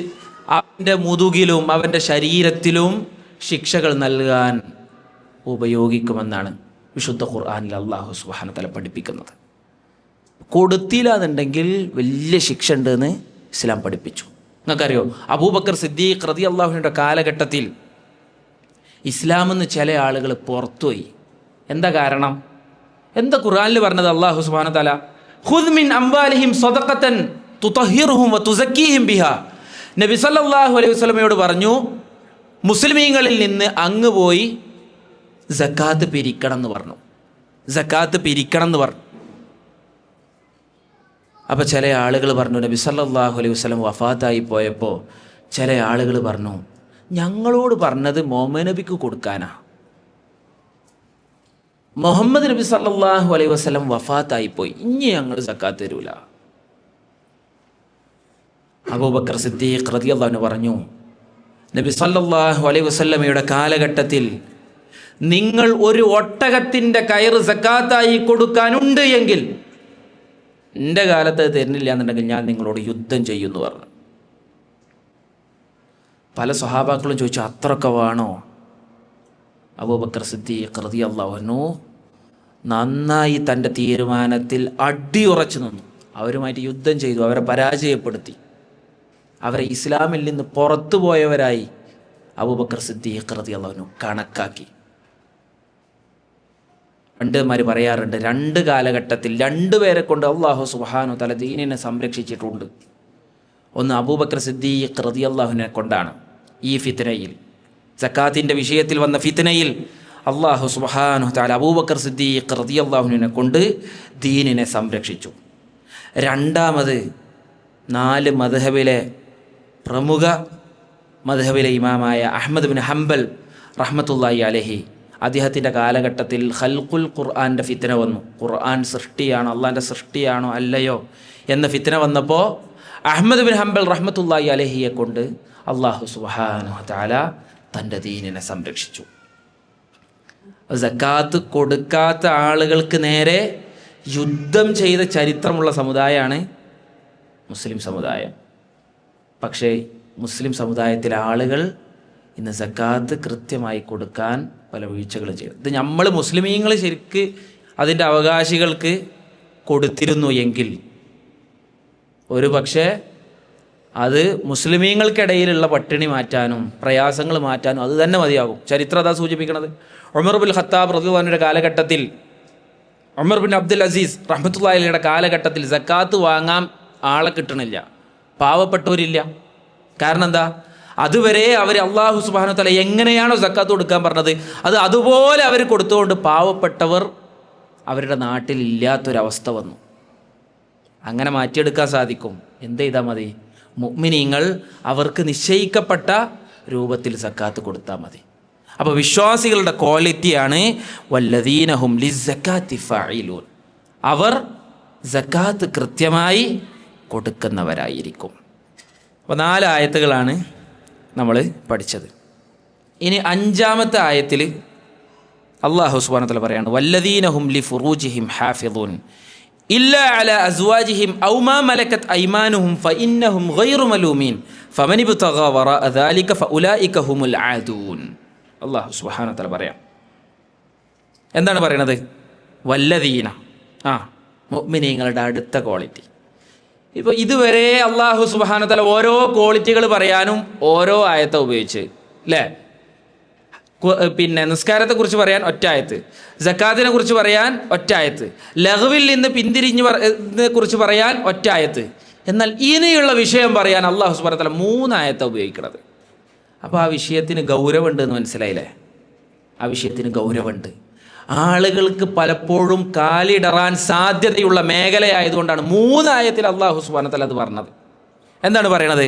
അവൻ്റെ മുതുകിലും അവൻ്റെ ശരീരത്തിലും ശിക്ഷകൾ നൽകാൻ ഉപയോഗിക്കുമെന്നാണ് വിശുദ്ധ ഖുർആനിൽ അള്ളാഹു സുബ്ഹാനഹു വ തആല പഠിപ്പിക്കുന്നത്. കൊടുത്തില്ല എന്നുണ്ടെങ്കിൽ വലിയ ശിക്ഷ ഉണ്ടെന്ന് ഇസ്ലാം പഠിപ്പിച്ചു. നിങ്ങൾക്കറിയോ, അബൂബക്കർ സിദ്ദീഖ് റളിയല്ലാഹുവിൻ്റെ കാലഘട്ടത്തിൽ ഇസ്ലാമെന്ന് ചില ആളുകൾ പുറത്തുപോയി. എന്താ കാരണം? എന്താ ഖുർആനിൽ പറഞ്ഞത്? അള്ളാഹു സുബ്ഹാനഹു വ തആല ഖുദ് മിൻ അംവാലിഹിം സദഖതൻ തുതഹിറുഹും വതുസക്കീഹിം ബിഹാ. നബി സല്ലല്ലാഹു അലൈഹി വസല്ലമയോട് പറഞ്ഞു, മുസ്ലിമീങ്ങളിൽ നിന്ന് അങ്ങ് പോയി സക്കാത്ത് പിരിക്കണം എന്ന് പറഞ്ഞു. സക്കാത്ത് പിരിക്കണം എന്ന് പറഞ്ഞു. അപ്പോൾ ചില ആളുകൾ പറഞ്ഞു, നബി സല്ലല്ലാഹു അലൈഹി വസല്ലം വഫാത്തായി പോയപ്പോൾ ചില ആളുകൾ പറഞ്ഞു, ഞങ്ങളോട് പറഞ്ഞത് മുഹമ്മദ് നബിക്ക് കൊടുക്കാനാ. മുഹമ്മദ് നബി സല്ലല്ലാഹു അലൈഹി വസല്ലം വഫാത്തായി പോയി, ഇനി ഞങ്ങൾ സക്കാത്ത് തരൂല. അബൂബക്കർ സിദ്ദീഖ് റളിയല്ലാഹു അൻഹു പറഞ്ഞു, നബി സല്ലല്ലാഹു അലൈഹി വസല്ലമയുടെ കാലഘട്ടത്തിൽ നിങ്ങൾ ഒരു ഒട്ടകത്തിൻ്റെ കയറ് സക്കാത്തായി കൊടുക്കാനുണ്ട് എങ്കിൽ എൻ്റെ കാലത്ത് തരുന്നില്ല എന്നുണ്ടെങ്കിൽ ഞാൻ നിങ്ങളോട് യുദ്ധം ചെയ്യുമെന്ന് പറഞ്ഞു. പല സ്വഹാബാക്കളും ചോദിച്ചു, അത്രയൊക്കെ വേണോ? അബൂബക്കർ സിദ്ദീഖ് റളിയല്ലാഹു അൻഹു നന്നായി തൻ്റെ തീരുമാനത്തിൽ അടിയുറച്ചു നിന്നു. അവരുമായിട്ട് യുദ്ധം ചെയ്തു, അവരെ പരാജയപ്പെടുത്തി, അവരെ ഇസ്ലാമിൽ നിന്ന് പുറത്തു പോയവരായി അബൂബക്കർ സിദ്ദീഖ് റളിയല്ലാഹു അൻഹു കണക്കാക്കി. പണ്ഡിതന്മാർ പറയാറുണ്ട്, രണ്ട് കാലഘട്ടത്തിൽ രണ്ടുപേരെ കൊണ്ട് അള്ളാഹു സുബ്ഹാനഹു വ തആല ദീനിനെ സംരക്ഷിച്ചിട്ടുണ്ട്. ഒന്ന് അബൂബക്കർ സിദ്ദീഖ് റളിയല്ലാഹുവിനെ കൊണ്ടാണ്. ഈ ഫിത്നയിൽ, സക്കാത്തിൻ്റെ വിഷയത്തിൽ വന്ന ഫിത്നയിൽ അള്ളാഹു സുബ്ഹാനഹു വ തആല അബൂബക്കർ സിദ്ദീഖ് റളിയല്ലാഹുവിനെ കൊണ്ട് ദീനിനെ സംരക്ഷിച്ചു. രണ്ടാമത് 4 മദ്ഹബിലെ പ്രമുഖ മദ്ഹബിലെ ഇമാമായ അഹ്മദ് ബിൻ ഹംബൽ റഹ്മത്തുള്ളാഹി അലൈഹി, അദ്ദേഹത്തിൻ്റെ കാലഘട്ടത്തിൽ ഖൽഖുൽ ഖുർആൻ്റെ ഫിത്ന വന്നു. ഖുർആൻ സൃഷ്ടിയാണോ, അള്ളാൻ്റെ സൃഷ്ടിയാണോ അല്ലയോ എന്ന ഫിത്ന വന്നപ്പോൾ അഹ്മദ് ബിൻ ഹംബൽ റഹ്മത്തുള്ളാഹി അലൈഹിയെ കൊണ്ട് അള്ളാഹു സുബ്ഹാനഹു വ തആല തൻ്റെ ദീനിനെ സംരക്ഷിച്ചു. സക്കാത്ത് കൊടുക്കാത്ത ആളുകൾക്ക് നേരെ യുദ്ധം ചെയ്ത ചരിത്രമുള്ള സമുദായമാണ് മുസ്ലിം സമുദായം. പക്ഷേ മുസ്ലിം സമുദായത്തിലെ ആളുകൾ ഇന്ന് സക്കാത്ത് കൃത്യമായി കൊടുക്കാൻ പല വീഴ്ചകളും ചെയ്തു. ഇത് നമ്മൾ മുസ്ലിമീങ്ങൾ ശരിക്ക് അതിൻ്റെ അവകാശികൾക്ക് കൊടുത്തിരുന്നു എങ്കിൽ ഒരു പക്ഷേ അത് മുസ്ലിമീങ്ങൾക്കിടയിലുള്ള പട്ടിണി മാറ്റാനും പ്രയാസങ്ങൾ മാറ്റാനും അത് തന്നെ മതിയാകും. ചരിത്രം അതാ സൂചിപ്പിക്കുന്നത്. ഉമർ ബിൻ ഖത്താബ് റളിയല്ലാഹു അൻഹുവിൻ്റെ കാലഘട്ടത്തിൽ, ഉമർ ബിൻ അബ്ദുൽ അസീസ് റഹ്മത്തുള്ളാഹി അലൈഹിയുടെ കാലഘട്ടത്തിൽ സക്കാത്ത് വാങ്ങാൻ ആളെ കിട്ടണില്ല, പാവപ്പെട്ടവരില്ല. കാരണം എന്താ? അതുവരെ അവർ അള്ളാഹു സുബ്ഹാനഹു വ തആല എങ്ങനെയാണോ സക്കാത്ത് കൊടുക്കാൻ പറഞ്ഞത് അത് അതുപോലെ അവർ കൊടുത്തുകൊണ്ട് പാവപ്പെട്ടവർ അവരുടെ നാട്ടിൽ ഇല്ലാത്തൊരവസ്ഥ വന്നു. അങ്ങനെ മാറ്റിയെടുക്കാൻ സാധിക്കും. എന്ത് ചെയ്താൽ മതി? മുഅ്മിനീങ്ങൾ അവർക്ക് നിശ്ചയിക്കപ്പെട്ട രൂപത്തിൽ സക്കാത്ത് കൊടുത്താൽ മതി. അപ്പോൾ വിശ്വാസികളുടെ ക്വാളിറ്റിയാണ് വല്ലദീനഹും ലിസ്സക്കാത്തി ഫാഇലൂൻ. അവർ സക്കാത്ത് കൃത്യമായി കൊടുക്കുന്നവരായിരിക്കും. അപ്പോൾ 4 ആയത്തുകളാണ് നമ്മൾ പഠിച്ചത്. ഇനി 5-ാമത്തെ ആയത്തിൽ അല്ലാഹു സുബ്ഹാനഹു വ തആല പറയാണ്, വല്ലദീനഹും ലിഫുറൂജിഹിം ഹാഫിളൂൻ ഇല്ലാ അലാ അസ്വാജിഹിം ഔ മാ മലക്കത് ഐമാനുഹും ഫഇന്നഹും ഗൈറു മലൂമീൻ ഫമൻ ഇബ്തഗാ വറാഅ ദാലിക ഫഉലൈക ഹുമുൽ ആദൂൻ. അല്ലാഹു സുബ്ഹാനഹു വ തആല പറയാം. എന്താണ് പറയണത്? വല്ലദീന, മുഅ്മിനീങ്ങളുടെ അടുത്ത ക്വാളിറ്റി. ഇപ്പോൾ ഇതുവരെ അള്ളാഹു സുബ്ഹാനഹു വ തആല ഓരോ ക്വാളിറ്റികൾ പറയാനും ഓരോ ആയത്തെ ഉപയോഗിച്ച്, അല്ലേ? പിന്നെ നിസ്കാരത്തെക്കുറിച്ച് പറയാൻ ഒറ്റായത്ത്, സക്കാത്തിനെ കുറിച്ച് പറയാൻ ഒറ്റായത്ത്, ലഗ്വിൽ നിന്ന് പിന്തിരിഞ്ഞ് കുറിച്ച് പറയാൻ ഒറ്റായത്ത്. എന്നാൽ ഇനിയുള്ള വിഷയം പറയാൻ അള്ളാഹു സുബ്ഹാനഹു വ തആല 3 ആയത്തെ ഉപയോഗിക്കുന്നത്. അപ്പോൾ ആ വിഷയത്തിന് ഗൗരവമുണ്ട് എന്ന് മനസ്സിലായില്ലേ? ആ വിഷയത്തിന് ഗൗരവമുണ്ട്. ആളുകൾക്ക് പലപ്പോഴും കാലിടറാൻ സാധ്യതയുള്ള മേഖലയായതുകൊണ്ടാണ് 3 ആയത്തിൽ അല്ലാഹു സുബ്ഹാനഹു വ തആല അത് പറഞ്ഞത്. എന്താണ് പറയണത്?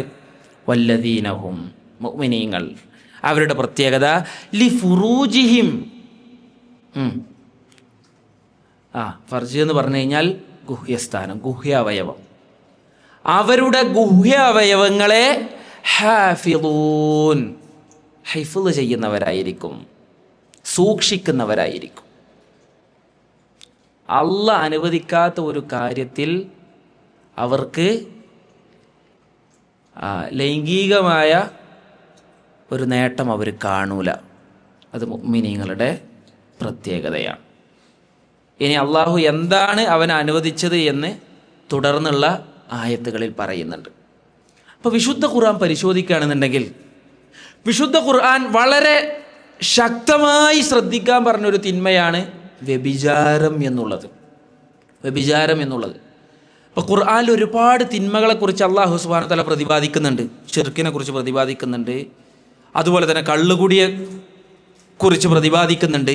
വല്ലദീനഹും, മുഅ്മിനീങ്ങൾ, അവരുടെ പ്രത്യേകത ലിഫുറൂജിഹിം. ഫർജ് എന്ന് പറഞ്ഞു കഴിഞ്ഞാൽ ഗുഹ്യസ്ഥാനം, ഗുഹ്യാവയവം. അവരുടെ ഗുഹ്യാവയവങ്ങളെ ഹാഫിളൂൻ, ഹിഫ്ള് ചെയ്യുന്നവരായിരിക്കും, സൂക്ഷിക്കുന്നവരായിരിക്കും. അള്ളാഹ് അനുവദിക്കാത്ത ഒരു കാര്യത്തിൽ അവർക്ക് ലൈംഗികമായ ഒരു നേട്ടം അവർ കാണൂല. അത് മുഅ്മിനീങ്ങളുടെ പ്രത്യേകതയാണ്. ഇനി അള്ളാഹു എന്താണ് അവൻ അനുവദിച്ചത് എന്ന് തുടർന്നുള്ള ആയത്തുകളിൽ പറയുന്നുണ്ട്. അപ്പോൾ വിശുദ്ധ ഖുർആൻ പരിശോധിക്കുകയാണെന്നുണ്ടെങ്കിൽ വിശുദ്ധ ഖുർആൻ വളരെ ശക്തമായി ശ്രദ്ധിക്കാൻ പറഞ്ഞൊരു തിന്മയാണ് വ്യഭിചാരം എന്നുള്ളത്. അപ്പോൾ ഖുർആനിൽ ഒരുപാട് തിന്മകളെക്കുറിച്ച് അല്ലാഹു സുബ്ഹാനഹു വ തആല പ്രതിപാദിക്കുന്നുണ്ട്. ശിർക്കിനെ കുറിച്ച് പ്രതിപാദിക്കുന്നുണ്ട്, അതുപോലെ തന്നെ കള്ളുകുടിയെ കുറിച്ച് പ്രതിപാദിക്കുന്നുണ്ട്.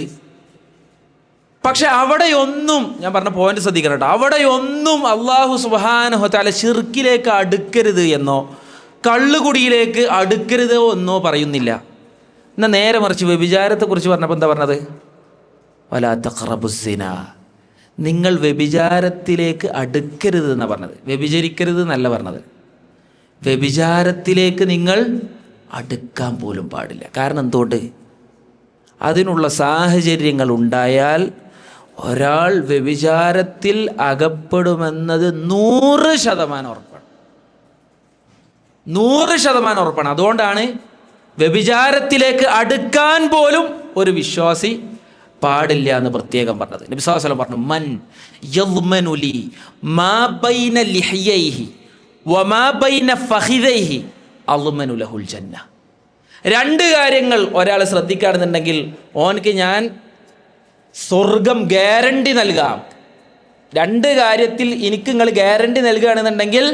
പക്ഷെ അവിടെയൊന്നും, ഞാൻ പറഞ്ഞ പോയിന്റ് ശ്രദ്ധിക്കണം കേട്ടോ, അവിടെയൊന്നും അല്ലാഹു സുബ്ഹാനഹു വ തആല ശിർക്കിലേക്ക് അടുക്കരുത് എന്നോ കള്ളുകുടിയിലേക്ക് അടുക്കരുതോ എന്നോ പറയുന്നില്ല. എന്നാൽ നേരെ മറിച്ച് വ്യഭിചാരത്തെക്കുറിച്ച് പറഞ്ഞപ്പോൾ എന്താ പറഞ്ഞത്? വലാ തഖറബുസ്സിന, നിങ്ങൾ വ്യഭിചാരത്തിലേക്ക് അടുക്കരുത് എന്നാണ് പറഞ്ഞത്, വ്യഭിചരിക്കരുത് എന്നല്ല പറഞ്ഞത്. വ്യഭിചാരത്തിലേക്ക് നിങ്ങൾ അടുക്കാൻ പോലും പാടില്ല. കാരണം എന്തുകൊണ്ട്? അതിനുള്ള സാഹചര്യങ്ങൾ ഉണ്ടായാൽ ഒരാൾ വ്യഭിചാരത്തിൽ അകപ്പെടുമെന്നത് 100% ഉറപ്പാണ്. 100% ഉറപ്പാണ്. അതുകൊണ്ടാണ് വ്യഭിചാരത്തിലേക്ക് അടുക്കാൻ പോലും ഒരു വിശ്വാസി പാടില്ല എന്ന് പ്രത്യേകം പറഞ്ഞത്. നബി സല്ലല്ലാഹു അലൈഹി വസല്ലം പറഞ്ഞു, മൻ യദ്മനു ലി മാ ബൈന ലിഹ്യൈഹി വമാ ബൈന ഫഖിദൈഹി അദ്മനു ലഹുൽ ജന്ന. 2 കാര്യങ്ങൾ ഒരാൾ ശ്രദ്ധിക്കുകയാണെന്നുണ്ടെങ്കിൽ ഓനക്ക് ഞാൻ സ്വർഗം ഗ്യാരണ്ടി നൽകാം. 2 കാര്യത്തിൽ എനിക്ക് നിങ്ങൾ ഗ്യാരണ്ടി നൽകുകയാണെന്നുണ്ടെങ്കിൽ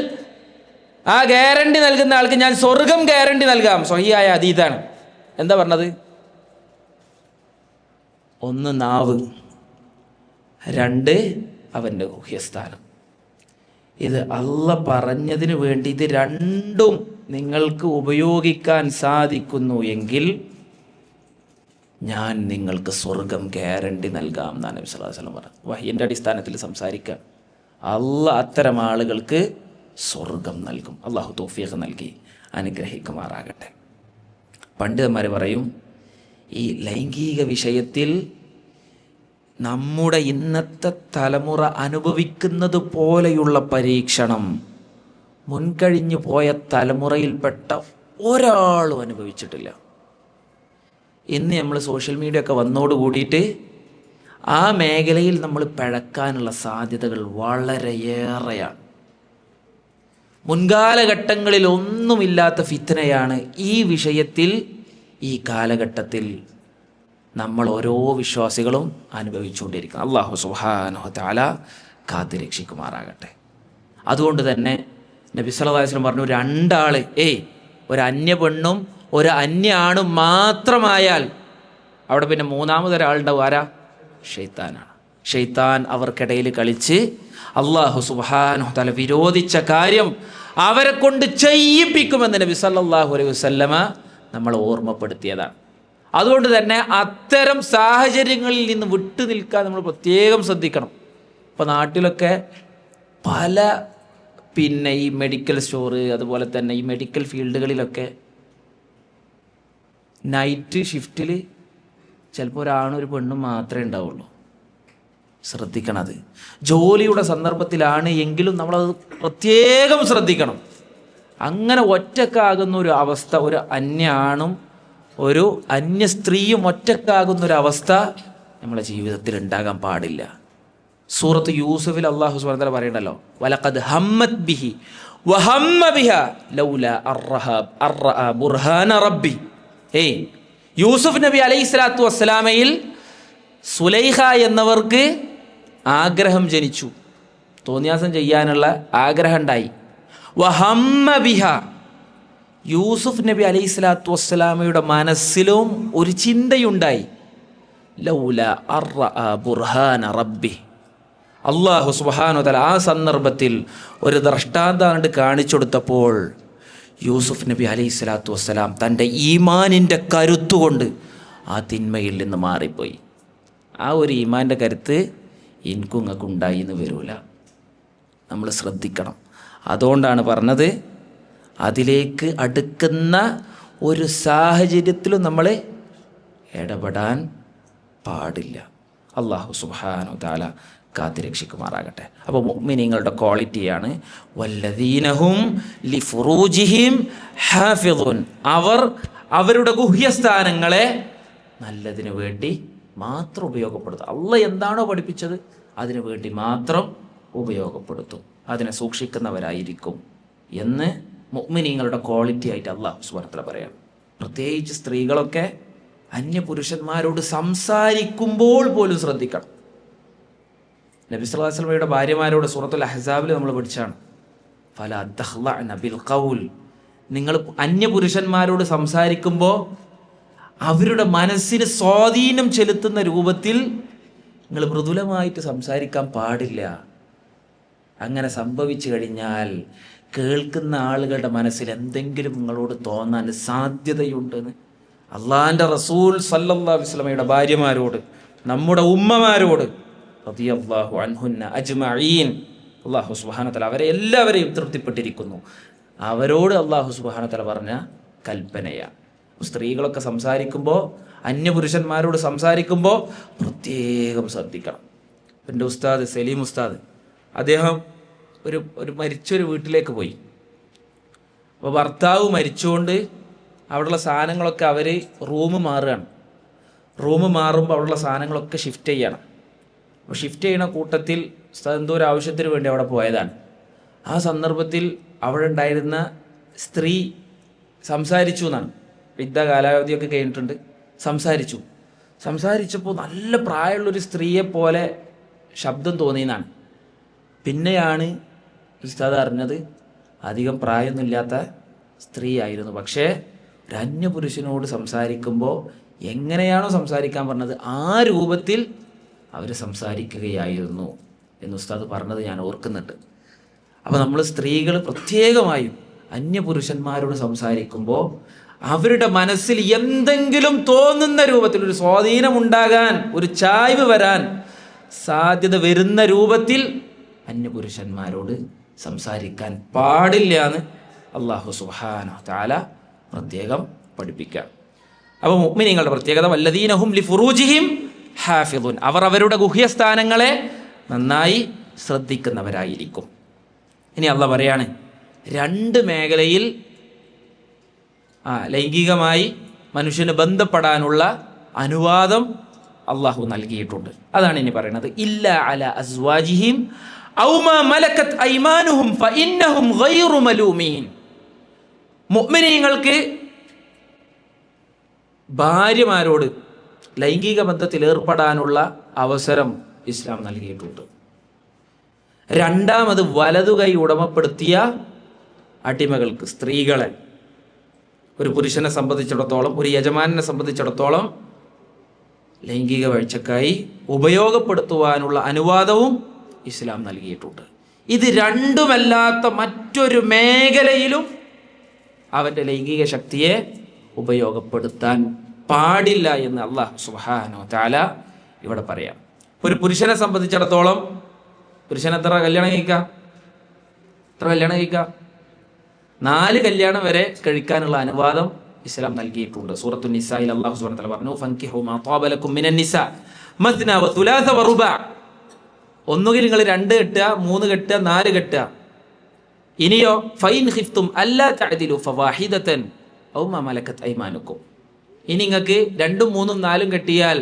ആ ഗ്യാരണ്ടി നൽകുന്ന ആൾക്ക് ഞാൻ സ്വർഗം ഗ്യാരണ്ടി നൽകാം. സ്വഹീഹായ ഹദീസാണ്. എന്താ പറഞ്ഞത്? 1 നാവ്, 2 അവൻ്റെ ഗുഹ്യസ്ഥാനം. ഇത് അള്ളാഹ് പറഞ്ഞതിന് വേണ്ടി ഇത് 2ഉം നിങ്ങൾക്ക് ഉപയോഗിക്കാൻ സാധിക്കുന്നു എങ്കിൽ ഞാൻ നിങ്ങൾക്ക് സ്വർഗം ഗ്യാരണ്ടി നൽകാം എന്നാണ് നബി സല്ലല്ലാഹു അലൈഹി വസല്ലം പറഞ്ഞത്. വഹീൻ്റെ അടിസ്ഥാനത്തിൽ സംസാരിക്കുക. അള്ളാഹ് അത്തരം ആളുകൾക്ക് സ്വർഗം നൽകും. അള്ളാഹു തൗഫീഖ് നൽകി അനുഗ്രഹിക്കുമാറാകട്ടെ. പണ്ഡിതന്മാർ പറയും, ഈ ലൈംഗിക വിഷയത്തിൽ നമ്മുടെ ഇന്നത്തെ തലമുറ അനുഭവിക്കുന്നത് പോലെയുള്ള പരീക്ഷണം മുൻകഴിഞ്ഞു പോയ തലമുറയിൽപ്പെട്ട ഒരാളും അനുഭവിച്ചിട്ടില്ല. ഇന്ന് നമ്മൾ സോഷ്യൽ മീഡിയ ഒക്കെ വന്നോട് കൂടിയിട്ട് ആ മേഖലയിൽ നമ്മൾ പിഴക്കാനുള്ള സാധ്യതകൾ വളരെയേറെയാണ്. മുൻകാലഘട്ടങ്ങളിൽ ഒന്നുമില്ലാത്ത ഫിത്നയാണ് ഈ വിഷയത്തിൽ ഈ കാലഘട്ടത്തിൽ നമ്മൾ ഓരോ വിശ്വാസികളും അനുഭവിച്ചുകൊണ്ടിരിക്കുന്നത്. അല്ലാഹു സുബ്ഹാനഹു വ തആല കാത്തുരക്ഷിക്കുമാറാകട്ടെ. അതുകൊണ്ട് തന്നെ നബി സല്ലല്ലാഹു അലൈഹി വസല്ലം പറഞ്ഞു, 2 ആള്, ഒരു അന്യ പെണ്ണും ഒരു അന്യ ആണും മാത്രമായാൽ അവിടെ പിന്നെ 3-മതൊരാളുണ്ടാവും. ആരാ? ഷെയ്ത്താനാണ്. ഷെയ്ത്താൻ അവർക്കിടയിൽ കളിച്ച് അല്ലാഹു സുബ്ഹാനഹു വ തആല വിരോധിച്ച കാര്യം അവരെ കൊണ്ട് ചെയ്യിപ്പിക്കുമെന്ന് നബി സല്ലല്ലാഹു അലൈഹി വസല്ലമ നമ്മളെ ഓർമ്മപ്പെടുത്തിയതാണ്. അതുകൊണ്ട് തന്നെ അത്തരം സാഹചര്യങ്ങളിൽ നിന്ന് വിട്ടു നിൽക്കാൻ നമ്മൾ പ്രത്യേകം ശ്രദ്ധിക്കണം. ഇപ്പോൾ നാട്ടിലൊക്കെ പല ഈ മെഡിക്കൽ സ്റ്റോറ്, അതുപോലെ തന്നെ ഈ മെഡിക്കൽ ഫീൽഡുകളിലൊക്കെ നൈറ്റ് ഷിഫ്റ്റിൽ ചിലപ്പോൾ ഒരാണും ഒരു പെണ്ണും മാത്രമേ ഉണ്ടാവുള്ളൂ. ശ്രദ്ധിക്കണത് ജോലിയുടെ സന്ദർഭത്തിലാണ് എങ്കിലും നമ്മളത് പ്രത്യേകം ശ്രദ്ധിക്കണം. അങ്ങനെ ഒറ്റക്കാകുന്ന ഒരു അവസ്ഥ, ഒരു അന്യ ആണും ഒരു അന്യ സ്ത്രീയും ഒറ്റക്കാകുന്നൊരവസ്ഥ നമ്മുടെ ജീവിതത്തിൽ ഉണ്ടാകാൻ പാടില്ല. സൂറത്ത് യൂസുഫിൽ അല്ലാഹു സുബ്ഹാനഹു വ തആല പറയണ്ടല്ലോ, വലഖദ് ഹമ്മത് ബിഹി വഹമ്മ ബിഹാ ലൗലാ അർറഅ ബുർഹാന റബ്ബി. യൂസുഫ് നബി അലൈഹിസ്സലാത്തു വസ്സലാമയിൽ സുലൈഖ എന്നവർക്ക് ആഗ്രഹം ജനിച്ചു, തോന്നിയാസം ചെയ്യാനുള്ള ആഗ്രഹം ഉണ്ടായി. വഹമ്മ ബിഹാ, യൂസുഫ് നബി അലൈഹിസ്സലാത്തു വസ്സലാമയുടെ മനസ്സിലും ഒരു ചിന്തയുണ്ടായി. ലൗലാ അർറഅ ബുർഹാന റബ്ബി, അല്ലാഹു സുബ്ഹാനഹു വ തആല ആ സന്ദർഭത്തിൽ ഒരു ദൃഷ്ടാന്തം കാണിച്ചു കൊടുത്തപ്പോൾ യൂസുഫ് നബി അലൈഹിസ്സലാത്തു വസ്സലാം തൻ്റെ ഈമാനിൻ്റെ കരുത്തുകൊണ്ട് ആ തിന്മയിൽ നിന്ന് മാറിപ്പോയി. ആ ഒരു ഈമാൻ്റെ കരുത്ത് എനിക്കും നിങ്ങൾക്ക് ഉണ്ടായി എന്ന് വരൂല. നമ്മൾ ശ്രദ്ധിക്കണം. അതുകൊണ്ടാണ് പറഞ്ഞത്, അതിലേക്ക് അടുക്കുന്ന ഒരു സാഹചര്യത്തിലും നമ്മൾ ഇടപെടാൻ പാടില്ല. അള്ളാഹു സുബ്ഹാനഹു തആല കാത്തുരക്ഷിക്കുമാറാകട്ടെ. അപ്പോൾ മുഅ്മിനീങ്ങളുടെ ക്വാളിറ്റിയാണ് വല്ലദീനഹും ലിഫുറൂജിഹിം ഹാഫിദൂൻ. അവർ അവരുടെ ഗുഹ്യസ്ഥാനങ്ങളെ നല്ലതിനു വേണ്ടി മാത്രം ഉപയോഗപ്പെടുത്തും. അള്ളാഹ് എന്താണോ പഠിപ്പിച്ചത് അതിനു വേണ്ടി മാത്രം ഉപയോഗപ്പെടുത്തും, അതിനെ സൂക്ഷിക്കുന്നവരായിരിക്കും എന്ന് മുഅ്മിനീങ്ങളുടെ ക്വാളിറ്റി ആയിട്ട് അള്ളാഹു സുബ്ഹാനഹു വ തആല പറയാം. പ്രത്യേകിച്ച് സ്ത്രീകളൊക്കെ അന്യപുരുഷന്മാരോട് സംസാരിക്കുമ്പോൾ പോലും ശ്രദ്ധിക്കണം. നബി സല്ലല്ലാഹു അലൈഹി വസല്ലമയുടെ ഭാര്യമാരോട് സൂറത്തുൽ അഹ്സാബിൽ നമ്മൾ പഠിച്ചാണ്, ഫലാ തഖ്ളഅന ബിൽ ഖൗൽ. നിങ്ങൾ അന്യപുരുഷന്മാരോട് സംസാരിക്കുമ്പോൾ അവരുടെ മനസ്സിന് സ്വാധീനം ചെലുത്തുന്ന രൂപത്തിൽ നിങ്ങൾ മൃദുലമായിട്ട് സംസാരിക്കാൻ പാടില്ല. അങ്ങനെ സംഭവിച്ചു കഴിഞ്ഞാൽ കേൾക്കുന്ന ആളുകളുടെ മനസ്സിൽ എന്തെങ്കിലും നിങ്ങളോട് തോന്നാൻ സാധ്യതയുണ്ടെന്ന് അള്ളാഹിൻ്റെ റസൂൽ സല്ലല്ലാഹു അലൈഹി വസല്ലമയുടെ ഭാര്യമാരോട്, നമ്മുടെ ഉമ്മമാരോട് റളിയല്ലാഹു അൻഹുന്ന അജ്മഈൻ, അല്ലാഹു സുബ്ഹാനഹു വ തആല അവരെ എല്ലാവരെയും തൃപ്തിപ്പെട്ടിരിക്കുന്നു. അവരോട് അല്ലാഹു സുബ്ഹാനഹു വ തആല പറഞ്ഞ കൽപ്പനയാണ്. സ്ത്രീകളൊക്കെ സംസാരിക്കുമ്പോൾ, അന്യപുരുഷന്മാരോട് സംസാരിക്കുമ്പോൾ പ്രത്യേകം ശ്രദ്ധിക്കണം. എൻ്റെ ഉസ്താദ് സലീം ഉസ്താദ്, അദ്ദേഹം ഒരു മരിച്ചൊരു വീട്ടിലേക്ക് പോയി. അപ്പോൾ ഭർത്താവ് മരിച്ചുകൊണ്ട് അവിടെയുള്ള സാധനങ്ങളൊക്കെ അവർ റൂം മാറുകയാണ്. റൂം മാറുമ്പോൾ അവിടെയുള്ള സാധനങ്ങളൊക്കെ ഷിഫ്റ്റ് ചെയ്യണം. അപ്പോൾ ഷിഫ്റ്റ് ചെയ്യുന്ന കൂട്ടത്തിൽ ഉസ്താദ് എന്തോ ഒരു ആവശ്യത്തിന് വേണ്ടി അവിടെ പോയതാണ്. ആ സന്ദർഭത്തിൽ അവിടെ ഉണ്ടായിരുന്ന സ്ത്രീ സംസാരിച്ചു എന്നാണ്. യുദ്ധ കാലാവധിയൊക്കെ കഴിഞ്ഞിട്ടുണ്ട്. സംസാരിച്ചപ്പോൾ നല്ല പ്രായമുള്ളൊരു സ്ത്രീയെ പോലെ ശബ്ദം തോന്നിയെന്നാണ്. പിന്നെയാണ് ഉസ്താദ് അറിഞ്ഞത് അധികം പ്രായമൊന്നുമില്ലാത്ത സ്ത്രീ ആയിരുന്നു. പക്ഷേ ഒരു അന്യപുരുഷനോട് സംസാരിക്കുമ്പോൾ എങ്ങനെയാണോ സംസാരിക്കാൻ പറഞ്ഞത് ആ രൂപത്തിൽ അവർ സംസാരിക്കുകയായിരുന്നു എന്ന് ഉസ്താദ് പറഞ്ഞത് ഞാൻ ഓർക്കുന്നുണ്ട്. അപ്പോൾ നമ്മൾ സ്ത്രീകൾ പ്രത്യേകമായും അന്യപുരുഷന്മാരോട് സംസാരിക്കുമ്പോൾ അവരുടെ മനസ്സിൽ എന്തെങ്കിലും തോന്നുന്ന രൂപത്തിൽ ഒരു സ്വാധീനമുണ്ടാകാൻ, ഒരു ചായ്വ് വരാൻ സാധ്യത വരുന്ന രൂപത്തിൽ അന്യപുരുഷന്മാരോട് സംസാരിക്കാൻ പാടില്ല എന്ന് അല്ലാഹു സുബ്ഹാനഹു വ തആല പ്രത്യേകം പഠിപ്പിക്കുക. അപ്പോൾ മുഅ്മിനീങ്ങളുടെ പ്രത്യേകത വല്ലദീനഹും ലിഫുറൂജിഹിം ഹാഫിദൂൻ, അവർ അവരുടെ ഗുഹ്യസ്ഥാനങ്ങളെ നന്നായി ശ്രദ്ധിക്കുന്നവരായിരിക്കും. ഇനി അല്ലാഹ് പറയാണ്, രണ്ട് മേഖലയിൽ ലൈംഗികമായി മനുഷ്യന് ബന്ധപ്പെടാനുള്ള അനുവാദം അള്ളാഹു നൽകിയിട്ടുണ്ട്. അതാണ് ഇനി പറയുന്നത്, ഇല്ല അല അസ്വാജിഹിം ഔ മാ മലക്കത് ഐമാനുഹും ഫഇന്നഹും ഗൈറു മലൂമീൻ. മുഅ്മിനീങ്ങൾക്ക് ഭാര്യമാരോട് ലൈംഗിക ബന്ധത്തിൽ ഏർപ്പെടാനുള്ള അവസരം ഇസ്ലാം നൽകിയിട്ടുണ്ട്. രണ്ടാമത് വലതുകൈ ഉടമപ്പെടുത്തിയ അടിമകൾക്ക്, സ്ത്രീകളെ, ഒരു പുരുഷനെ സംബന്ധിച്ചിടത്തോളം, ഒരു യജമാനെ സംബന്ധിച്ചിടത്തോളം ലൈംഗിക വീഴ്ചക്കായി ഉപയോഗപ്പെടുത്തുവാനുള്ള അനുവാദവും ഇസ്ലാം നൽകിയിട്ടുണ്ട്. ഇത് രണ്ടുമല്ലാത്ത മറ്റൊരു മേഖലയിലും അവൻ്റെ ലൈംഗിക ശക്തിയെ ഉപയോഗപ്പെടുത്താൻ പാടില്ല എന്ന് അല്ലാഹു സുബ്ഹാനഹു വ തആല ഇവിടെ പറയാം. ഒരു പുരുഷനെ സംബന്ധിച്ചിടത്തോളം പുരുഷൻ എത്ര കല്യാണം കഴിക്കാം? 4 കല്യാണം വരെ കഴിക്കാനുള്ള അനുവാദം ഇസ്ലാം നൽകിയിട്ടുണ്ട്. സൂറത്തുൻ നിസായിൽ അല്ലാഹു സുബ്ഹാനഹു വ തആല പറഞ്ഞു, ഫൻകിഹു മാ ത്വാബ ലക്കും മിനൻ നിസാ മസ്നാ വ തുലാസ വ റുബാ. ഒന്നുകിൽ നിങ്ങൾ 2 കെട്ടുക, 3 കെട്ടുക, 4 കെട്ടുക. ഇനിയോ ഫൈൻ ഖിഫ്തും അല്ലാ തഅദിലു ഫവാഹിദതൻ ഔ മാ മലക്കത് ഐമാനുക്കും. ഇനി നിങ്ങൾക്ക് 2ഉം 3ഉം 4ഉം കെട്ടിയാൽ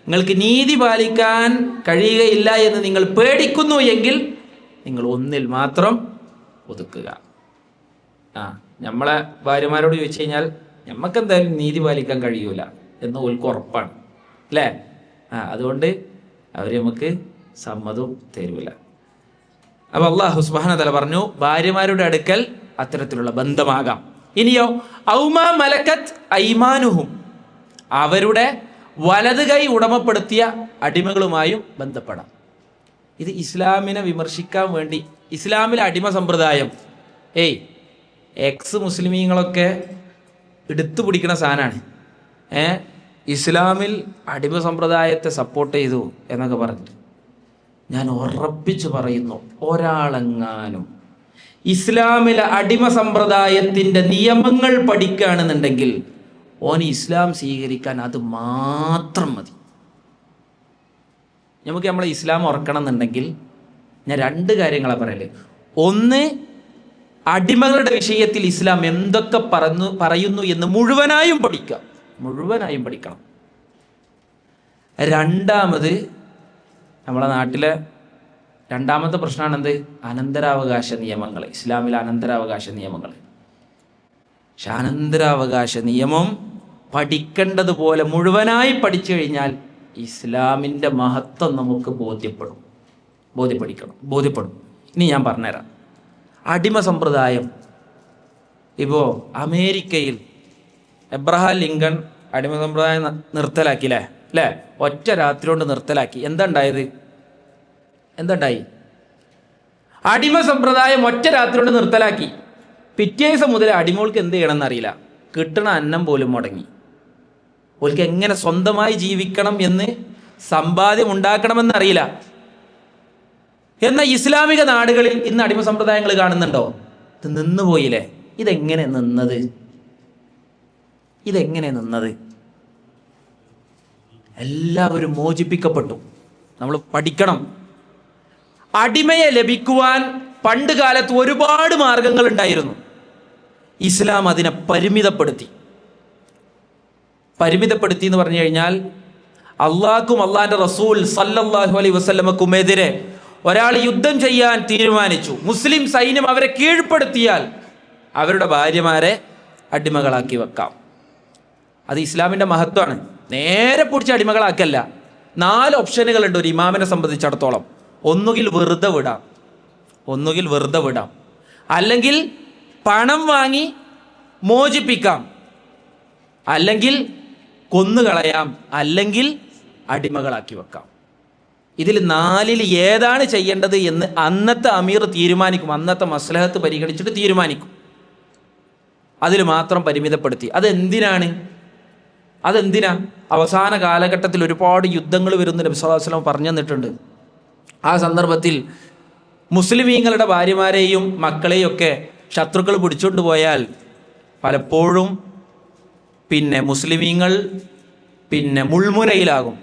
നിങ്ങൾക്ക് നീതി പാലിക്കാൻ കഴിയുകയില്ല എന്ന് നിങ്ങൾ പേടിക്കുന്നു എങ്കിൽ നിങ്ങൾ ഒന്നിൽ മാത്രം ഒതുക്കുക. നമ്മളെ ഭാര്യമാരോട് ചോദിച്ചു കഴിഞ്ഞാൽ നമുക്കെന്തായാലും നീതി പാലിക്കാൻ കഴിയൂല എന്ന് ഓൾക്ക് ഉറപ്പാണ്, അല്ലേ? അതുകൊണ്ട് അവർ നമുക്ക് സമ്മതവും തരൂല. അപ്പോൾ അല്ലാഹു സുബ്ഹാനഹു വ തആല പറഞ്ഞു, ഭാര്യമാരുടെ അടുക്കൽ അത്തരത്തിലുള്ള ബന്ധമാകാം. ഇനിയോ ഔമാ മലക്കത്ത് ഐമാനുഹും, അവരുടെ വലത് കൈ ഉടമപ്പെടുത്തിയ അടിമകളുമായും ബന്ധപ്പെടാം. ഇത് ഇസ്ലാമിനെ വിമർശിക്കാൻ വേണ്ടി, ഇസ്ലാമിലെ അടിമ സമ്പ്രദായം എക്സ് മുസ്ലിമീങ്ങളൊക്കെ എടുത്തു പിടിക്കുന്ന സാധനമാണ്. ഇസ്ലാമിൽ അടിമ സമ്പ്രദായത്തെ സപ്പോർട്ട് ചെയ്തു എന്നൊക്കെ പറഞ്ഞിട്ട് ഞാൻ ഉറപ്പിച്ചു പറയുന്നു, ഒരാളെങ്ങാനും ഇസ്ലാമിലെ അടിമ സമ്പ്രദായത്തിൻ്റെ നിയമങ്ങൾ പഠിക്കുകയാണെന്നുണ്ടെങ്കിൽ ഓന് ഇസ്ലാം സ്വീകരിക്കാൻ അത് മാത്രം മതി. നമുക്ക് നമ്മളെ ഇസ്ലാം ഉറക്കണം എന്നുണ്ടെങ്കിൽ ഞാൻ 2 കാര്യങ്ങളാണ് പറയല്. ഒന്ന്, അടിമകളുടെ വിഷയത്തിൽ ഇസ്ലാം എന്തൊക്കെ പറയുന്നു എന്ന് മുഴുവനായും പഠിക്കണം. രണ്ടാമത്, നമ്മളെ നാട്ടിലെ രണ്ടാമത്തെ പ്രശ്നമാണ് എന്ത്? അനന്തരാവകാശ നിയമങ്ങൾ. ഇസ്ലാമിലെ അനന്തരാവകാശ നിയമങ്ങൾ. പക്ഷെ അനന്തരാവകാശ നിയമം പഠിക്കേണ്ടതുപോലെ മുഴുവനായി പഠിച്ചു കഴിഞ്ഞാൽ ഇസ്ലാമിൻ്റെ മഹത്വം നമുക്ക് ബോധ്യപ്പെടും. ഇനി ഞാൻ പറഞ്ഞുതരാം. അടിമ സമ്പ്രദായം ഇപ്പോൾ അമേരിക്കയിൽ എബ്രഹാം ലിങ്കൺ അടിമ സമ്പ്രദായം നിർത്തലാക്കിയില്ലേ? അല്ലേ? ഒറ്റ രാത്രി കൊണ്ട് നിർത്തലാക്കി. എന്തുണ്ടായി? അടിമ സമ്പ്രദായം ഒറ്റ രാത്രി കൊണ്ട് നിർത്തലാക്കി. പിറ്റേ ദിവസം മുതൽ അടിമകൾക്ക് എന്ത് ചെയ്യണമെന്ന് അറിയില്ല. കിട്ടണ അന്നം പോലും മുടങ്ങി. ഓൾക്ക് എങ്ങനെ സ്വന്തമായി ജീവിക്കണം എന്ന്, സമ്പാദ്യം ഉണ്ടാക്കണമെന്ന് അറിയില്ല. എന്നാൽ ഇസ്ലാമിക നാടുകളിൽ ഇന്ന് അടിമ സമ്പ്രദായങ്ങൾ കാണുന്നുണ്ടോ? ഇത് നിന്നുപോയില്ലേ? ഇതെങ്ങനെ നിന്നത്? എല്ലാവരും മോചിപ്പിക്കപ്പെട്ടു. നമ്മൾ പഠിക്കണം. അടിമയെ ലഭിക്കുവാൻ പണ്ട് കാലത്ത് ഒരുപാട് മാർഗങ്ങൾ ഉണ്ടായിരുന്നു. ഇസ്ലാം അതിനെ പരിമിതപ്പെടുത്തി എന്ന് പറഞ്ഞു കഴിഞ്ഞാൽ, അള്ളാഹ്ക്കും അള്ളാഹിൻ്റെ റസൂൽ സല്ലല്ലാഹു അലൈഹി വസല്ലമക്കുമെതിരെ ഒരാൾ യുദ്ധം ചെയ്യാൻ തീരുമാനിച്ചു, മുസ്ലിം സൈന്യം അവരെ കീഴ്പ്പെടുത്തിയാൽ അവരുടെ ഭാര്യമാരെ അടിമകളാക്കി വെക്കാം. അത് ഇസ്ലാമിൻ്റെ മഹത്വമാണ്. നേരെ പിടിച്ച് അടിമകളാക്കല്ല. 4 ഓപ്ഷനുകളുണ്ട് ഒരു ഇമാമിനെ സംബന്ധിച്ചിടത്തോളം. ഒന്നുകിൽ വെറുതെ വിടാം, അല്ലെങ്കിൽ പണം വാങ്ങി മോചിപ്പിക്കാം, അല്ലെങ്കിൽ കൊന്നുകളയാം, അല്ലെങ്കിൽ അടിമകളാക്കി വെക്കാം. ഇതിൽ 4-ൽ ഏതാണ് ചെയ്യേണ്ടത് എന്ന് അന്നത്തെ അമീർ തീരുമാനിക്കും. അന്നത്തെ മസ്ലഹത്ത് പരിഗണിച്ചിട്ട് തീരുമാനിക്കും. അതിൽ മാത്രം പരിമിതപ്പെടുത്തി. അതെന്തിനാ? അവസാന കാലഘട്ടത്തിൽ ഒരുപാട് യുദ്ധങ്ങൾ വരുന്ന നബി സല്ലല്ലാഹു അലൈഹി വസല്ലം പറഞ്ഞു തന്നിട്ടുണ്ട്. ആ സന്ദർഭത്തിൽ മുസ്ലിമീങ്ങളുടെ ഭാര്യമാരെയും മക്കളെയും ഒക്കെ ശത്രുക്കൾ പിടിച്ചുകൊണ്ട് പോയാൽ പലപ്പോഴും മുസ്ലിമീങ്ങൾ മുൾമുനയിലാകും.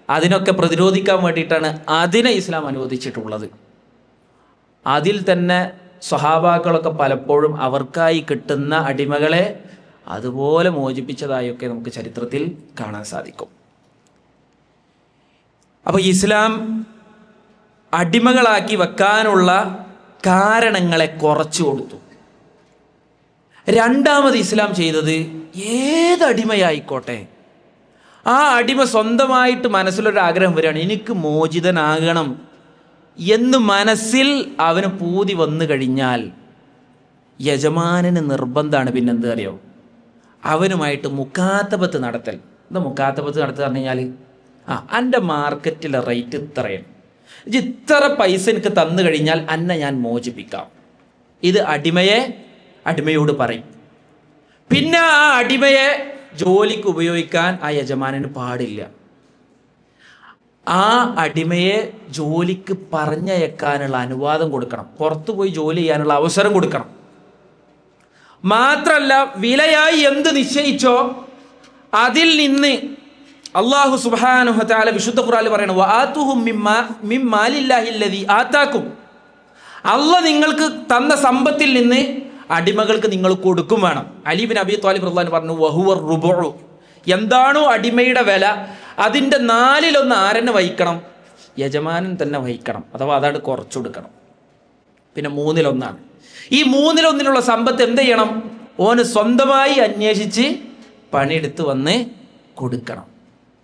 അതിനൊക്കെ പ്രതിരോധിക്കാൻ വേണ്ടിയിട്ടാണ് അതിനെ ഇസ്ലാം അനുവദിച്ചിട്ടുള്ളത്. അതിൽ തന്നെ സ്വഹാബാക്കളൊക്കെ പലപ്പോഴും അവർക്കായി കിട്ടുന്ന അടിമകളെ അതുപോലെ മോചിപ്പിച്ചതായൊക്കെ നമുക്ക് ചരിത്രത്തിൽ കാണാൻ സാധിക്കും. അപ്പോൾ ഇസ്ലാം അടിമകളാക്കി വെക്കാനുള്ള കാരണങ്ങളെ കുറച്ചു കൊടുത്തു. രണ്ടാമത് ഇസ്ലാം ചെയ്തത്, ഏതടിമയായിക്കോട്ടെ, ആ അടിമ സ്വന്തമായിട്ട് മനസ്സിലൊരാഗ്രഹം വരികയാണ്, എനിക്ക് മോചിതനാകണം എന്ന് മനസ്സിൽ അവന് പൂതി വന്നു കഴിഞ്ഞാൽ യജമാനന് നിർബന്ധമാണ് പിന്നെന്ത് അറിയോ? അവനുമായിട്ട് മുക്കാത്തബത്ത് നടത്തൽ. എന്താ മുക്കാത്തബത്ത് നടത്തുക പറഞ്ഞു കഴിഞ്ഞാൽ, എൻ്റെ മാർക്കറ്റിലെ റേറ്റ് ഇത്രയാണ്, ഇത്ര പൈസ എനിക്ക് തന്നു കഴിഞ്ഞാൽ അന്നെ ഞാൻ മോചിപ്പിക്കാം. ഇത് അടിമയോട് പറയും. പിന്നെ ആ അടിമയെ ജോലിക്ക് ഉപയോഗിക്കാൻ ആ യജമാനന് പാടില്ല. ആ അടിമയെ ജോലിക്ക് പറഞ്ഞയക്കാനുള്ള അനുവാദം കൊടുക്കണം, പുറത്തു പോയി ജോലി ചെയ്യാനുള്ള അവസരം കൊടുക്കണം. മാത്രല്ല, വിലയായി എന്ത് നിശ്ചയിച്ചോ അതിൽ നിന്ന് അല്ലാഹു സുബ്ഹാനഹു വ തആല വിശുദ്ധ ഖുർആനിൽ പറയുന്നു, വആതുഹും മിൻ മാലില്ലാഹില്ലദീ ആതാക്കും. അല്ലാഹ് നിങ്ങൾക്ക് തന്ന സമ്പത്തിൽ നിന്ന് അടിമകൾക്ക് നിങ്ങൾ കൊടുക്കും വേണം. അലി ബിൻ അബി ത്വാലിബ് റളിയല്ലാഹു പറഞ്ഞു, വഹുവ റുബഉ. എന്താണോ അടിമയുടെ വില അതിൻ്റെ 4-1 ആരെന്നെ വഹിക്കണം? യജമാനൻ തന്നെ വഹിക്കണം. അഥവാ അതാണ് കുറച്ചു കൊടുക്കണം. പിന്നെ 3-1. ഈ 3-1 സമ്പത്ത് എന്ത് ചെയ്യണം? ഓന് സ്വന്തമായി അന്വേഷിച്ച് പണിയെടുത്ത് വന്ന് കൊടുക്കണം.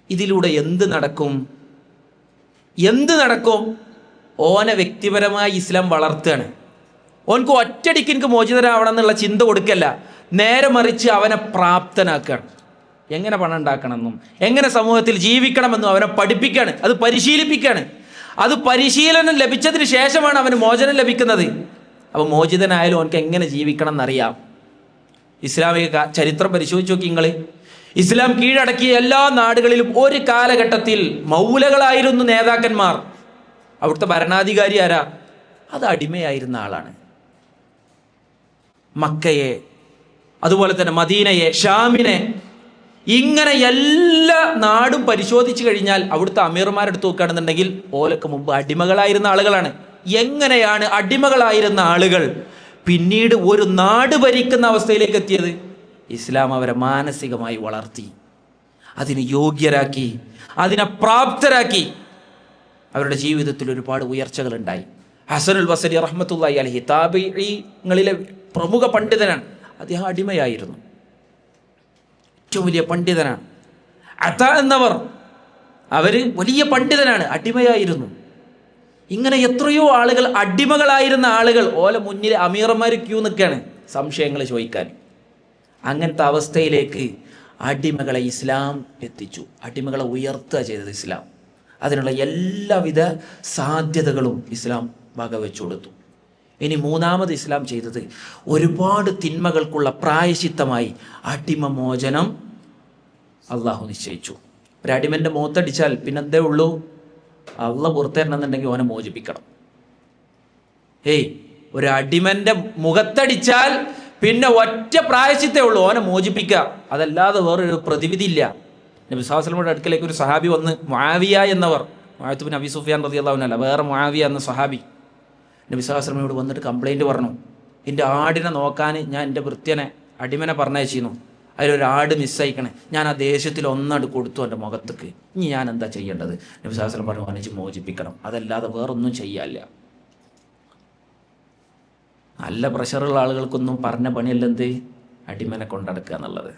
ഇതിലൂടെ എന്ത് നടക്കും? ഓനെ വ്യക്തിപരമായി ഇസ്ലാം വളർത്തുകയാണ്. ഓനക്ക് ഒറ്റടിക്ക് എനിക്ക് മോചിതനാവണം എന്നുള്ള ചിന്ത കൊടുക്കല്ല, നേരെ മറിച്ച് അവനെ പ്രാപ്തനാക്കുകയാണ്. എങ്ങനെ പണം ഉണ്ടാക്കണമെന്നും എങ്ങനെ സമൂഹത്തിൽ ജീവിക്കണമെന്നും അവനെ പഠിപ്പിക്കുകയാണ്, അത് പരിശീലിപ്പിക്കുകയാണ്. അത് പരിശീലനം ലഭിച്ചതിന് ശേഷമാണ് അവന് മോചനം ലഭിക്കുന്നത്. അപ്പോൾ മോചിതനായാലും അവനക്ക് എങ്ങനെ ജീവിക്കണം എന്നറിയാം. ഇസ്ലാമിക ചരിത്രം പരിശോധിച്ച് നോക്കി നിങ്ങൾ. ഇസ്ലാം കീഴടക്കിയ എല്ലാ നാടുകളിലും ഒരു കാലഘട്ടത്തിൽ മൗലകളായിരുന്നു നേതാക്കന്മാർ. അവിടുത്തെ ഭരണാധികാരി ആരാ? അത് അടിമയായിരുന്ന ആളാണ്. മക്കയെ, അതുപോലെ തന്നെ മദീനയെ, ഷാമിനെ, ഇങ്ങനെ എല്ലാ നാടും പരിശോധിച്ചു കഴിഞ്ഞാൽ അവിടുത്തെ അമീർമാരെടുത്ത് നോക്കുകയാണെന്നുണ്ടെങ്കിൽ ഓലക്ക് മുമ്പ് അടിമകളായിരുന്ന ആളുകളാണ്. എങ്ങനെയാണ് അടിമകളായിരുന്ന ആളുകൾ പിന്നീട് ഒരു നാട് ഭരിക്കുന്ന അവസ്ഥയിലേക്ക് എത്തിയത്? ഇസ്ലാം അവരെ മാനസികമായി വളർത്തി, അതിന് യോഗ്യരാക്കി, അതിനെ പ്രാപ്തരാക്കി. അവരുടെ ജീവിതത്തിൽ ഒരുപാട് ഉയർച്ചകൾ ഉണ്ടായി. ഹസനുൽ ബസരി റഹ്മത്തുള്ളാഹി അലൈഹി താബിഈങ്ങളിലെ പ്രമുഖ പണ്ഡിതനാണ്. അദ്ദേഹം അടിമയായിരുന്നു, ഏറ്റവും വലിയ പണ്ഡിതനാണ്. അത എന്നവർ അവര് വലിയ പണ്ഡിതനാണ്, അടിമയായിരുന്നു. ഇങ്ങനെ എത്രയോ ആളുകൾ അടിമകളായിരുന്ന ആളുകൾ ഓല മുന്നിൽ അമീർമാർ ക്യൂ നിൽക്കുകയാണ് സംശയങ്ങൾ ചോദിക്കാൻ. അങ്ങനത്തെ അവസ്ഥയിലേക്ക് അടിമകളെ ഇസ്ലാം എത്തിച്ചു. അടിമകളെ ഉയർത്തുക ചെയ്തത് ഇസ്ലാം. അതിനുള്ള എല്ലാവിധ സാധ്യതകളും ഇസ്ലാം വകവെച്ചു കൊടുത്തു. ഇനി മൂന്നാമത് ഇസ്ലാം ചെയ്തത് ഒരുപാട് തിന്മകൾക്കുള്ള പ്രായശ്ചിത്തമായി അടിമമോചനം അള്ളാഹു നിശ്ചയിച്ചു. ഒരു അടിമൻ്റെ മുഖത്തടിച്ചാൽ പിന്നെന്തേ ഉള്ളൂ? അള്ളാഹ് പുറത്തേരണമെന്നുണ്ടെങ്കിൽ ഓനെ മോചിപ്പിക്കണം. ഒരു അടിമൻ്റെ മുഖത്തടിച്ചാൽ പിന്നെ ഒറ്റ പ്രായശ്ചിത്തേ ഉള്ളൂ, ഓനെ മോചിപ്പിക്കുക. അതല്ലാതെ വേറൊരു പ്രതിവിധി ഇല്ല. നബി സല്ലല്ലാഹു അലൈഹി വസല്ലമയുടെ അടുക്കലേക്ക് ഒരു സഹാബി വന്ന്, മുആവിയ എന്നവർ, മുആവിയ ബിൻ അബി സുഫിയാൻ റളിയല്ലാഹു അൻഹു അല്ല, വേറെ മുആവിയ എന്ന സഹാബി നബി സല്ലല്ലാഹു അലൈഹി വസല്ലമയോട് വന്നിട്ട് കംപ്ലൈൻറ്റ് പറഞ്ഞു, എൻ്റെ ആടിനെ നോക്കാൻ ഞാൻ എൻ്റെ വൃത്യനെ അടിമനെ പറഞ്ഞയച്ചിരുന്നു, അതിലൊരു ആട് മിസ്സയക്കണേ, ഞാൻ ആ ദേഷ്യത്തിൽ ഒന്നട് കൊടുത്തു എൻ്റെ മുഖത്തേക്ക്, ഇനി ഞാൻ എന്താ ചെയ്യേണ്ടത്? നബി സല്ലല്ലാഹു അലൈഹി വസല്ലം പറഞ്ഞു, അവനെ മോചിപ്പിക്കണം, അതല്ലാതെ വേറൊന്നും ചെയ്യാനില്ല. നല്ല പ്രഷറുള്ള ആളുകൾക്കൊന്നും പറഞ്ഞ പണിയല്ല എന്ത്, അടിമനെ കൊണ്ടടക്കുക എന്നുള്ളത്.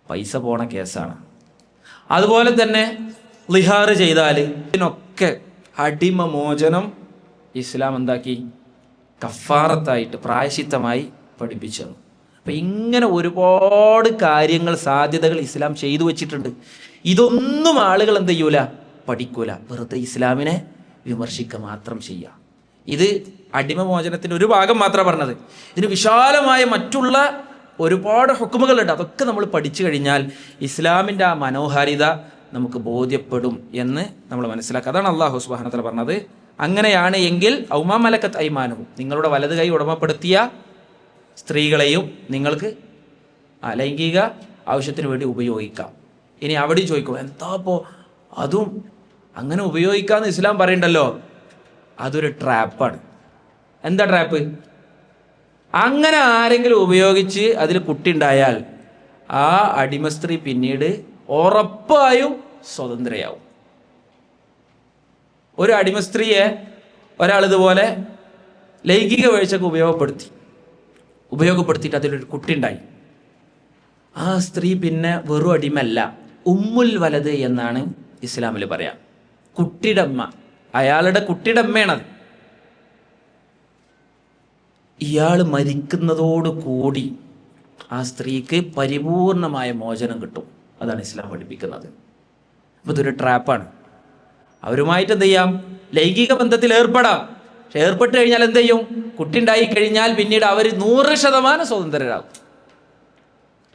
പൈസ പോണ കേസാണ്. അതുപോലെ തന്നെ ലിഹാർ ചെയ്താൽ ഇതിനൊക്കെ അടിമ മോചനം ഇസ്ലാം എന്താക്കി? കഫാറത്തായിട്ട്, പ്രായശ്ചിത്തമായി പഠിപ്പിച്ചത്. അപ്പം ഇങ്ങനെ ഒരുപാട് കാര്യങ്ങൾ, സാധ്യതകൾ ഇസ്ലാം ചെയ്തു വച്ചിട്ടുണ്ട്. ഇതൊന്നും ആളുകൾ എന്ത് ചെയ്യൂല? പഠിക്കൂല. വെറുതെ ഇസ്ലാമിനെ വിമർശിക്കുക മാത്രം ചെയ്യുക. ഇത് അടിമമോചനത്തിൻ്റെ ഒരു ഭാഗം മാത്രമാണ് പറഞ്ഞത്. ഇതിന് വിശാലമായ മറ്റുള്ള ഒരുപാട് ഹുക്കുമുകളുണ്ട്. അതൊക്കെ നമ്മൾ പഠിച്ചു കഴിഞ്ഞാൽ ഇസ്ലാമിൻ്റെ ആ മനോഹാരിത നമുക്ക് ബോധ്യപ്പെടും എന്ന് നമ്മൾ മനസ്സിലാക്കുക. അതാണ് അല്ലാഹു സുബ്ഹാനഹു വ തആല പറഞ്ഞത്. അങ്ങനെയാണ് എങ്കിൽ ഔമാ മലക്കത്ത് ഐമാനുഹും, നിങ്ങളുടെ വലത് കൈ ഉടമപ്പെടുത്തിയ സ്ത്രീകളെയും നിങ്ങൾക്ക് ലൈംഗിക ആവശ്യത്തിന് വേണ്ടി ഉപയോഗിക്കാം. ഇനി അവിടെ ചോദിക്കും, എന്താ ഇപ്പോൾ അതും അങ്ങനെ ഉപയോഗിക്കാമെന്ന് ഇസ്ലാം പറയണ്ടല്ലോ? അതൊരു ട്രാപ്പാണ്. എന്താ ട്രാപ്പ്? അങ്ങനെ ആരെങ്കിലും ഉപയോഗിച്ച് അതിൽ കുട്ടി ഉണ്ടായാൽ ആ അടിമ സ്ത്രീ പിന്നീട് ഉറപ്പായും സ്വതന്ത്രയാവും. ഒരു അടിമ സ്ത്രീയെ ഒരാളിതുപോലെ ലൈംഗിക വീഴ്ചക്ക് ഉപയോഗപ്പെടുത്തിയിട്ട് അതിലൊരു കുട്ടി ഉണ്ടായി. ആ സ്ത്രീ പിന്നെ വെറും അടിമല്ല, ഉമ്മുൽ വലത് എന്നാണ് ഇസ്ലാമിൽ പറയാം. കുട്ടിയുടെ അമ്മ, അയാളുടെ കുട്ടിയുടെ അമ്മയാണത്. ഇയാൾ മരിക്കുന്നതോട് കൂടി ആ സ്ത്രീക്ക് പരിപൂർണമായ മോചനം കിട്ടും. അതാണ് ഇസ്ലാം പഠിപ്പിക്കുന്നത്. അപ്പോൾ ഇതൊരു ട്രാപ്പാണ്. അവരുമായിട്ട് എന്ത് ചെയ്യാം? ലൈംഗിക ബന്ധത്തിൽ ഏർപ്പെടാം. പക്ഷെ ഏർപ്പെട്ട് കഴിഞ്ഞാൽ എന്ത് ചെയ്യും? കുട്ടി ഉണ്ടായി കഴിഞ്ഞാൽ പിന്നീട് അവർ 100% സ്വതന്ത്രരാകും.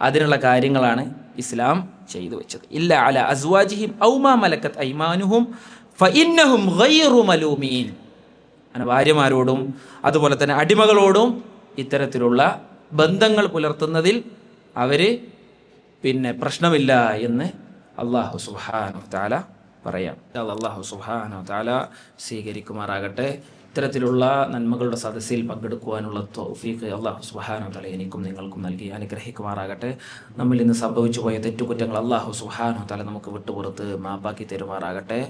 അതിനുള്ള കാര്യങ്ങളാണ് ഇസ്ലാം ചെയ്തു വെച്ചത്. ഇല്ല അല അസ്വാജിഹിം ഔ മാ മലക്കത്ത് ഐമാനുഹും ഫഇന്നഹും ഗൈറു മലൂമീൻ. അങ്ങനെ ഭാര്യമാരോടും അതുപോലെ തന്നെ അടിമകളോടും ഇത്തരത്തിലുള്ള ബന്ധങ്ങൾ പുലർത്തുന്നതിൽ അവർ പിന്നെ പ്രശ്നമില്ല എന്ന് അല്ലാഹു സുബ്ഹാനഹു തആല പറയാം. അല്ലാഹു സുബ്ഹാനഹു തആല സ്വീകരിക്കുമാറാകട്ടെ. ഇത്തരത്തിലുള്ള നന്മകളുടെ സദസ്സിൽ പങ്കെടുക്കുവാനുള്ള തൗഫീഖ് അല്ലാഹു സുബ്ഹാനഹു തആല എനിക്കും നിങ്ങൾക്കും നൽകി അനുഗ്രഹിക്കുമാറാകട്ടെ. നമ്മിൽ നിന്ന് സംഭവിച്ചു പോയ തെറ്റുകുറ്റങ്ങൾ അല്ലാഹു സുബ്ഹാനഹു തആല നമുക്ക് വിട്ടുപുറത്ത് മാപ്പാക്കി തരുമാറാകട്ടെ.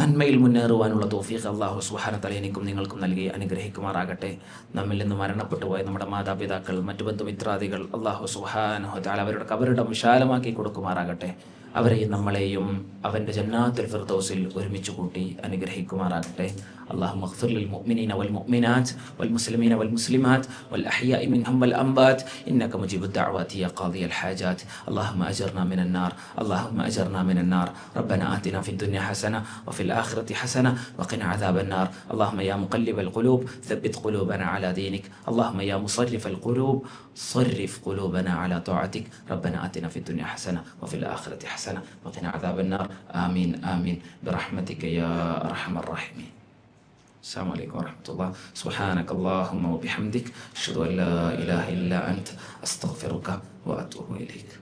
നന്മയിൽ മുന്നേറുവാനുള്ള തൗഫീഖ് അല്ലാഹു സുബ്ഹാനഹു തആല എനിക്കും നിങ്ങൾക്കും നൽകി അനുഗ്രഹിക്കുമാറാകട്ടെ. നമ്മിൽ നിന്ന് മരണപ്പെട്ടു പോയ നമ്മുടെ മാതാപിതാക്കൾ, മറ്റു ബന്ധുമിത്രാദികൾ അല്ലാഹു സുബ്ഹാനഹു തആല അവരുടെ കബറിടം വിശാലമാക്കി കൊടുക്കുമാറാകട്ടെ. അവരെയും നമ്മളെയും അവൻ്റെ ജന്നാത്തുൽ ഫിർദൗസിൽ ഒരുമിച്ച് കൂട്ടി അനുഗ്രഹിക്കുമാറാകട്ടെ. اللهم اغفر للمؤمنين والمؤمنات والمسلمين والمسلمات والأحياء منهم والأموات إنك مجيب الدعوات يا قاضي الحاجات. اللهم أجرنا من النار، اللهم أجرنا من النار. ربنا آتنا في الدنيا حسنة وفي الآخرة حسنة وقنا عذاب النار. اللهم يا مقلب القلوب ثبت قلوبنا على دينك. اللهم يا مصرف القلوب صرف قلوبنا على طاعتك. ربنا آتنا في الدنيا حسنة وفي الآخرة حسنة وقنا عذاب النار. آمين آمين برحمتك يا أرحم الراحمين. അസ്സലാമു അലൈക്കും വറഹ്മത്തുള്ളാഹി. സുബ്ഹാനകല്ലാഹുമ്മ വബിഹംദിക് അഷ്ഹദു അൻ ലാ ഇലാഹ ഇല്ലാ അൻത അസ്തഗ്ഫിറുക വഅതൂബു ഇലൈക്.